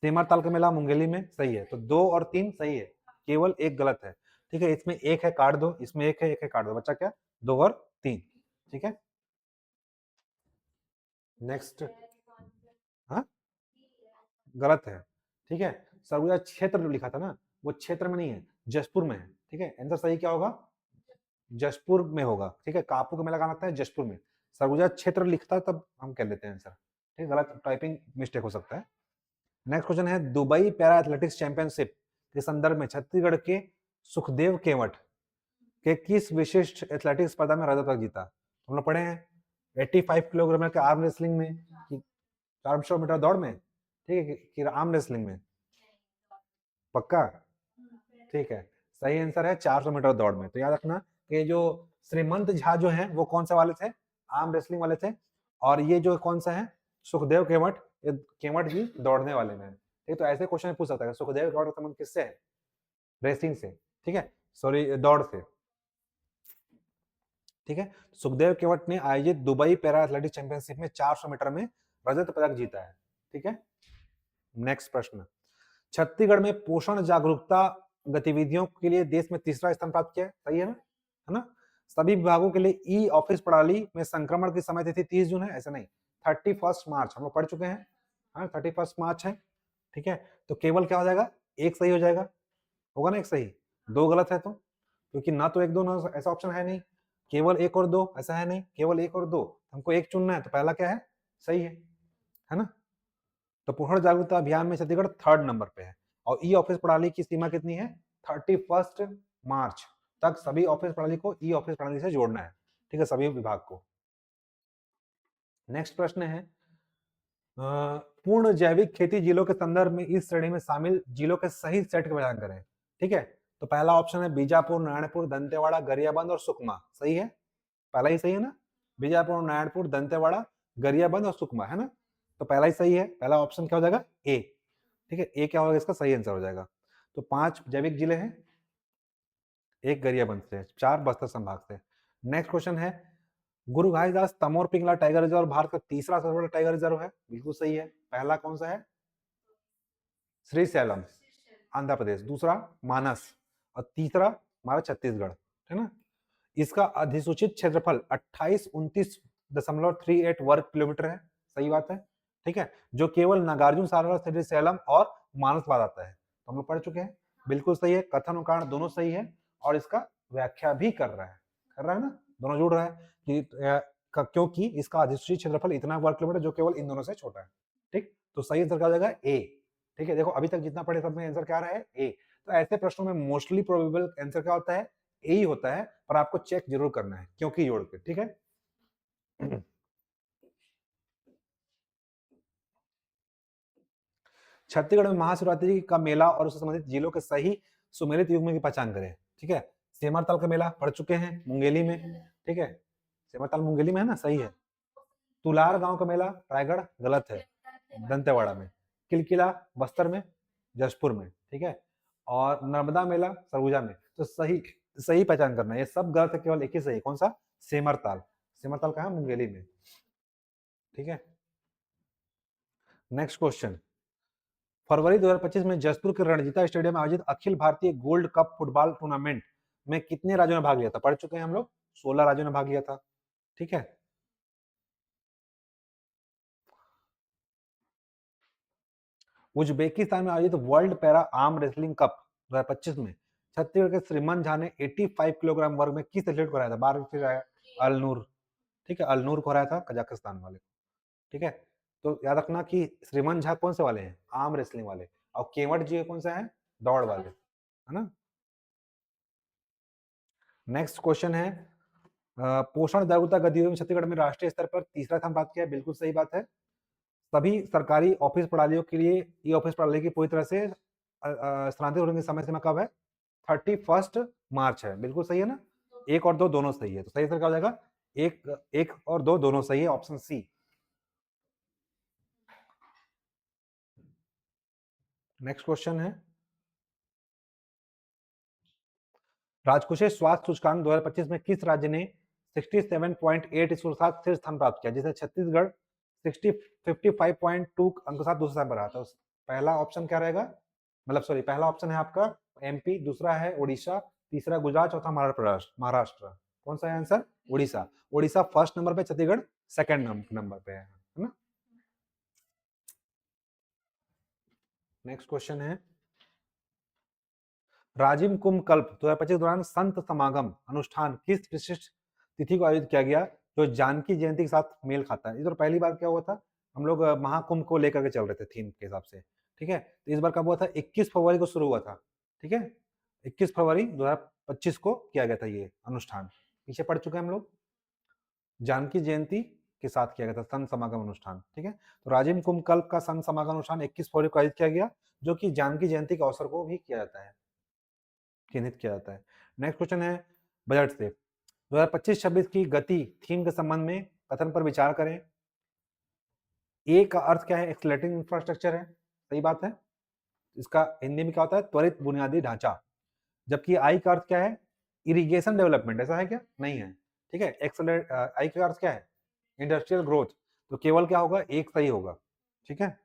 सेमरताल का मेला मुंगेली में, सही है। तो 2 और 3 सही है, केवल एक गलत है, ठीक है। इसमें एक है काट दो, इसमें एक है काट दो, बच्चा क्या? 2 और 3, ठीक है। नेक्स्ट, हाँ गलत है, ठीक है। सरगुजा क्षेत्र जो लिखा था ना, वो क्षेत्र में नहीं है, जशपुर में है, ठीक है। आंसर सही क्या होगा? जशपुर में होगा, ठीक है। कापू का मेला कहाँ लगता है? जशपुर में। सरगुजा क्षेत्र लिखता है तब हम कह लेते हैं आंसर, ठीक है। गलत टाइपिंग मिस्टेक हो सकता है। नेक्स्ट क्वेश्चन है, दुबई पैरा एथलेटिक्स चैंपियनशिप के संदर्भ में छत्तीसगढ़ के सुखदेव केवट के किस विशिष्ट एथलेटिक्स स्पर्धा में रजत पदक जीता? हम लोग पढ़े हैं 85 किलोग्राम के आर्म रेसलिंग में, 400 मीटर दौड़ में, ठीक है, कि आर्म रेसलिंग में? पक्का? ठीक है, सही आंसर है 400 मीटर दौड़ में। तो याद रखना कि जो श्रीमंत झा जो है वो कौन से वाले थे? आर्म रेसलिंग वाले थे। और ये जो कौन सा है? सुखदेव केवट, ये केवट जी दौड़ने वाले में। ठीक, तो ऐसे क्वेश्चन पूछ सकता है सुखदेव केवट का संबंध किससे है? रेसिंग से, ठीक है, सॉरी दौड़ से, ठीक है। सुखदेव केवट ने आयोजित दुबई पैरा एथलेटिक चैंपियनशिप में 400 मीटर में रजत पदक जीता है, ठीक है। नेक्स्ट प्रश्न, छत्तीसगढ़ में पोषण जागरूकता गतिविधियों के लिए देश में तीसरा स्थान प्राप्त किया है, सही है ना? सभी विभागों के लिए ई ऑफिस प्रणाली में संक्रमण की समय तिथि 30 जून है, ऐसा नहीं, 31 मार्च हम लोग पढ़ चुके हैं, हाँ 31 मार्च है, ठीक है। तो केवल क्या हो जाएगा? एक सही हो जाएगा, होगा ना एक सही, 2 गलत है तो, क्योंकि ना तो 1 2 ना ऐसा ऑप्शन है नहीं, केवल 1 और 2 ऐसा है नहीं, केवल 1 और 2, हमको एक चुनना है, तो पहला क्या है? सही है ना? तो पोषण जागरूकता अभियान में छत्तीसगढ़ 3rd नंबर पे है। और ई ऑफिस प्रणाली की सीमा कितनी है? 31 मार्च तक सभी ऑफिस प्रणाली को ई ऑफिस प्रणाली से जोड़ना है, ठीक है, सभी विभाग को। नेक्स्ट प्रश्न है, पूर्ण जैविक खेती जिलों के संदर्भ में इस श्रेणी में शामिल जिलों के सही सेट का पहचान करें, ठीक है। तो पहला ऑप्शन है बीजापुर, नारायणपुर, दंतेवाड़ा, गरियाबंद और सुकमा, सही है, पहला ही सही है ना? बीजापुर, नारायणपुर, दंतेवाड़ा, गरियाबंद और सुकमा, है ना? तो पहला ही सही है, पहला ऑप्शन क्या हो जाएगा? ए, ठीक है। ए क्या होगा? इसका सही आंसर हो जाएगा। तो 5 जैविक जिले हैं, 1 गरियाबंद से, 4 बस्तर संभाग से। नेक्स्ट क्वेश्चन है, गुरु घासीदास तमोर पिंगला टाइगर रिजर्व भारत का तीसरा सबसे बड़ा टाइगर रिजर्व है, बिल्कुल सही है। पहला कौन सा है? श्रीशैलम, आंध्र प्रदेश, दूसरा मानस और तीसरा हमारा छत्तीसगढ़, है ना? इसका अधिसूचित क्षेत्रफल 2829.38 वर्ग किलोमीटर है, सही बात है, ठीक है, जो केवल नागार्जुन सागर, श्रीशैलम और मानसवाद आता है। तो हम लोग पढ़ चुके हैं, बिल्कुल सही है, कथन और कारण दोनों सही है, और इसका व्याख्या भी कर रहा है ना, दोनों जुड़ रहा है कि क्योंकि इसका अधिसूचित क्षेत्रफल इतना वर्ग किलोमीटर जो केवल इन दोनों से छोटा है, ठीक। तो सही आंसर क्या हो जाएगा? ए, ठीक है। देखो अभी तक जितना पढ़े सब में आंसर क्या रहा है? ए। तो ऐसे प्रश्नों में मोस्टली प्रोबेबल आंसर क्या होता है? ए ही होता है, पर आपको चेक जरूर करना है क्योंकि जोड़ के, ठीक है। छत्तीसगढ़ में महाशिवरात्रि का मेला और उससे संबंधित जिलों के सही सुमेलित युग में की पहचान करें, ठीक है। सेमरताल का मेला पढ़ चुके हैं, मुंगेली में, ठीक है, सेमरताल मुंगेली में है ना, सही है। तुलार गांव का मेला रायगढ़, गलत है, दंतेवाड़ा में। किलकिला बस्तर में, जशपुर में, ठीक है। और नर्मदा मेला सरगुजा में। तो सही सही पहचान करना है, ये सब गलत है, केवल एक ही सही, कौन सा? सेमरताल। सेमरताल कहाँ? मुंगेली में, ठीक है। नेक्स्ट क्वेश्चन, फरवरी 2025 में जसपुर के रणजीता स्टेडियम में आयोजित Akhil Bharatiya gold cup football tournament में कितने राज्यों ने भाग लिया था? पढ़ चुके हैं हम लोग, 16 राज्यों ने भाग लिया था, ठीक है। उज्बेकिस्तान में आयोजित world para arm wrestling cup 2025 में छत्तीसगढ़ के श्रीमन झा ने 85 किलोग्राम वर्ग में किस एथलीट को हराया था? 12 फिर आया अलनूर, ठीक है, अलनूर को हराया था कजाकिस्तान वाले, ठीक है। तो याद रखना कि श्रीमन झा कौन से वाले हैं? आर्म रेसलिंग वाले, और केवट जी कौन सा है? दौड़ वाले, है ना। नेक्स्ट क्वेश्चन है, पोषण जागरूकता गतिविधियों में छत्तीसगढ़ में राष्ट्रीय स्तर पर तीसरा स्थान प्राप्त किया है, बिल्कुल सही बात है। सभी सरकारी ऑफिस प्रणालियों के लिए ई ऑफिस प्रणाली की पूरी तरह से स्थानांतरित होने की समय सीमा कब है? 31 मार्च है, बिल्कुल सही है ना। 1 और 2 दोनों सही है, तो सही आंसर क्या हो जाएगा? 1 और 2 दोनों सही है, ऑप्शन सी। नेक्स्ट क्वेश्चन है, राजकोषीय स्वास्थ्य सूचकांक 2025 में किस राज्य ने 67.8 स्कोर के साथ शीर्ष स्थान प्राप्त किया, जिसे छत्तीसगढ़ 55.2 अंक के साथ दूसरे स्थान पर रहा था। पहला ऑप्शन क्या रहेगा, मतलब सॉरी, पहला ऑप्शन है आपका एमपी, दूसरा है उड़ीसा, तीसरा गुजरात, चौथा महाराष्ट्र। कौन सा है answer? Orissa. Orissa first number पे, छत्तीसगढ़ सेकंड नंबर पे है ना। नेक्स्ट क्वेश्चन है, राजिम कुंभ कल्प 2025 के दौरान संत समागम अनुष्ठान किस विशिष्ट तिथि को आयोजित किया गया जो जानकी जयंती के साथ मेल खाता है? इस बार पहली बार क्या हुआ था, हम लोग महाकुंभ को लेकर के चल रहे थे थीम के हिसाब से, ठीक है। तो इस बार कब हुआ था? 21 फरवरी को शुरू हुआ था, ठीक है। 21 फरवरी 2025 को किया गया था ये अनुष्ठान। पीछे पढ़ चुके हैं हम लोग, जानकी जयंती के साथ किया गया था संत समागम अनुष्ठान, ठीक है। तो राजिम कुंभ कल्प का संत समागम अनुष्ठान 21 फरवरी को आयोजित किया गया, जो कि जानकी जयंती के अवसर को भी किया जाता है, चिन्हित किया जाता है। नेक्स्ट क्वेश्चन है बजट से 2025-26 की गति थीम के संबंध में कथन पर विचार करें। ए का अर्थ क्या है? एक्सीलरेटिंग इंफ्रास्ट्रक्चर है, सही बात है। इसका हिंदी में क्या होता है? त्वरित बुनियादी ढांचा। जबकि आई का अर्थ क्या है? इरिगेशन डेवलपमेंट, ऐसा है क्या? नहीं है, ठीक है। एक्सेलरेट आई का अर्थ क्या है? Industrial growth. तो केवल क्या होगा? एक सही होगा, ठीक है।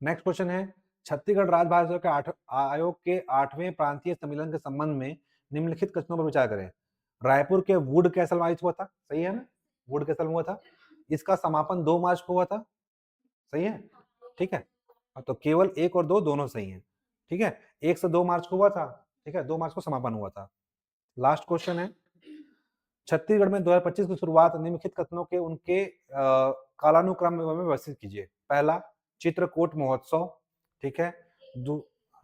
नेक्स्ट क्वेश्चन है, छत्तीसगढ़ राज्य भाषा के आयोग के 8वें प्रांतीय सम्मेलन के संबंध में निम्नलिखित कथनों पर विचार करें। रायपुर के वुड कैसल में आयोजित हुआ था, सही है ना, वुड कैसल में हुआ था। इसका समापन 2 मार्च को हुआ था, सही है, ठीक है। तो केवल 1 और 2 दोनों सही है, ठीक है। 1 से 2 मार्च को हुआ था, ठीक है, 2 मार्च को समापन हुआ था। लास्ट क्वेश्चन है, छत्तीसगढ़ में 2025 की शुरुआत निम्नलिखित कथनों के उनके कालानुक्रम में व्यवस्थित कीजिए। पहला, चित्रकूट महोत्सव, ठीक है।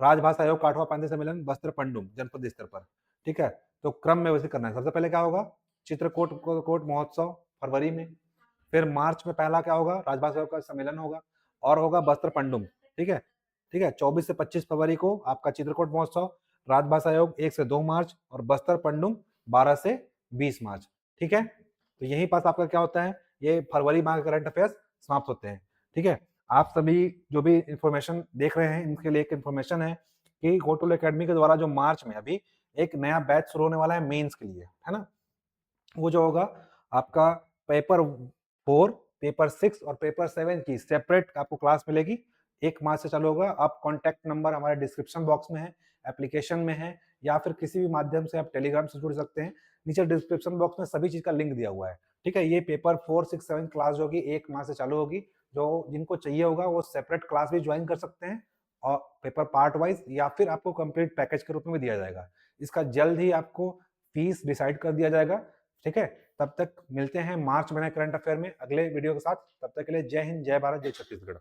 राजभाषा आयोग का 8वां प्रांतीय सम्मेलन बस्तर पंडुम जनपद स्तर पर, ठीक है। तो क्रम में व्यवस्थित करना है। सबसे पहले क्या होगा? चित्रकूट महोत्सव फरवरी में, फिर मार्च में पहला क्या होगा? राजभाषा आयोग का सम्मेलन होगा, और होगा बस्तर पंडुम, ठीक है, ठीक है। 24 से 25 फरवरी को आपका चित्रकूट महोत्सव, राजभाषा आयोग 1 से 2 मार्च, और बस्तर पंडुम 12 से 20 मार्च, ठीक है। तो यही पास आपका क्या होता है, ये फरवरी माह के करंट अफेयर्स समाप्त होते हैं, ठीक है। आप सभी जो भी इंफॉर्मेशन देख रहे हैं, इनके लिए एक इंफॉर्मेशन है कि गोटुल एकेडमी के द्वारा जो मार्च में अभी एक नया बैच शुरू होने वाला है मेंस के लिए, है ना। वो जो होगा आपका पेपर 4, पेपर 6 और पेपर 7 की सेपरेट आपको क्लास मिलेगी। 1 मार्च से चालू होगा। आप कॉन्टैक्ट नंबर हमारे डिस्क्रिप्शन बॉक्स में है, एप्लीकेशन में है, या फिर किसी भी माध्यम से आप टेलीग्राम से जुड़ सकते हैं। नीचे डिस्क्रिप्शन बॉक्स में सभी चीज का लिंक दिया हुआ है, ठीक है। ये पेपर 4, 6, 7 क्लास जो होगी 1 मार्च से चालू होगी। जो जिनको चाहिए होगा वो सेपरेट क्लास भी ज्वाइन कर सकते हैं, और पेपर पार्ट वाइज, या फिर आपको कंप्लीट पैकेज के रूप में भी दिया जाएगा। इसका जल्द ही आपको फीस डिसाइड कर दिया जाएगा, ठीक है। तब तक मिलते हैं मार्च महीने करंट अफेयर में अगले वीडियो के साथ। तब तक के लिए जय हिंद, जय भारत, जय छत्तीसगढ़।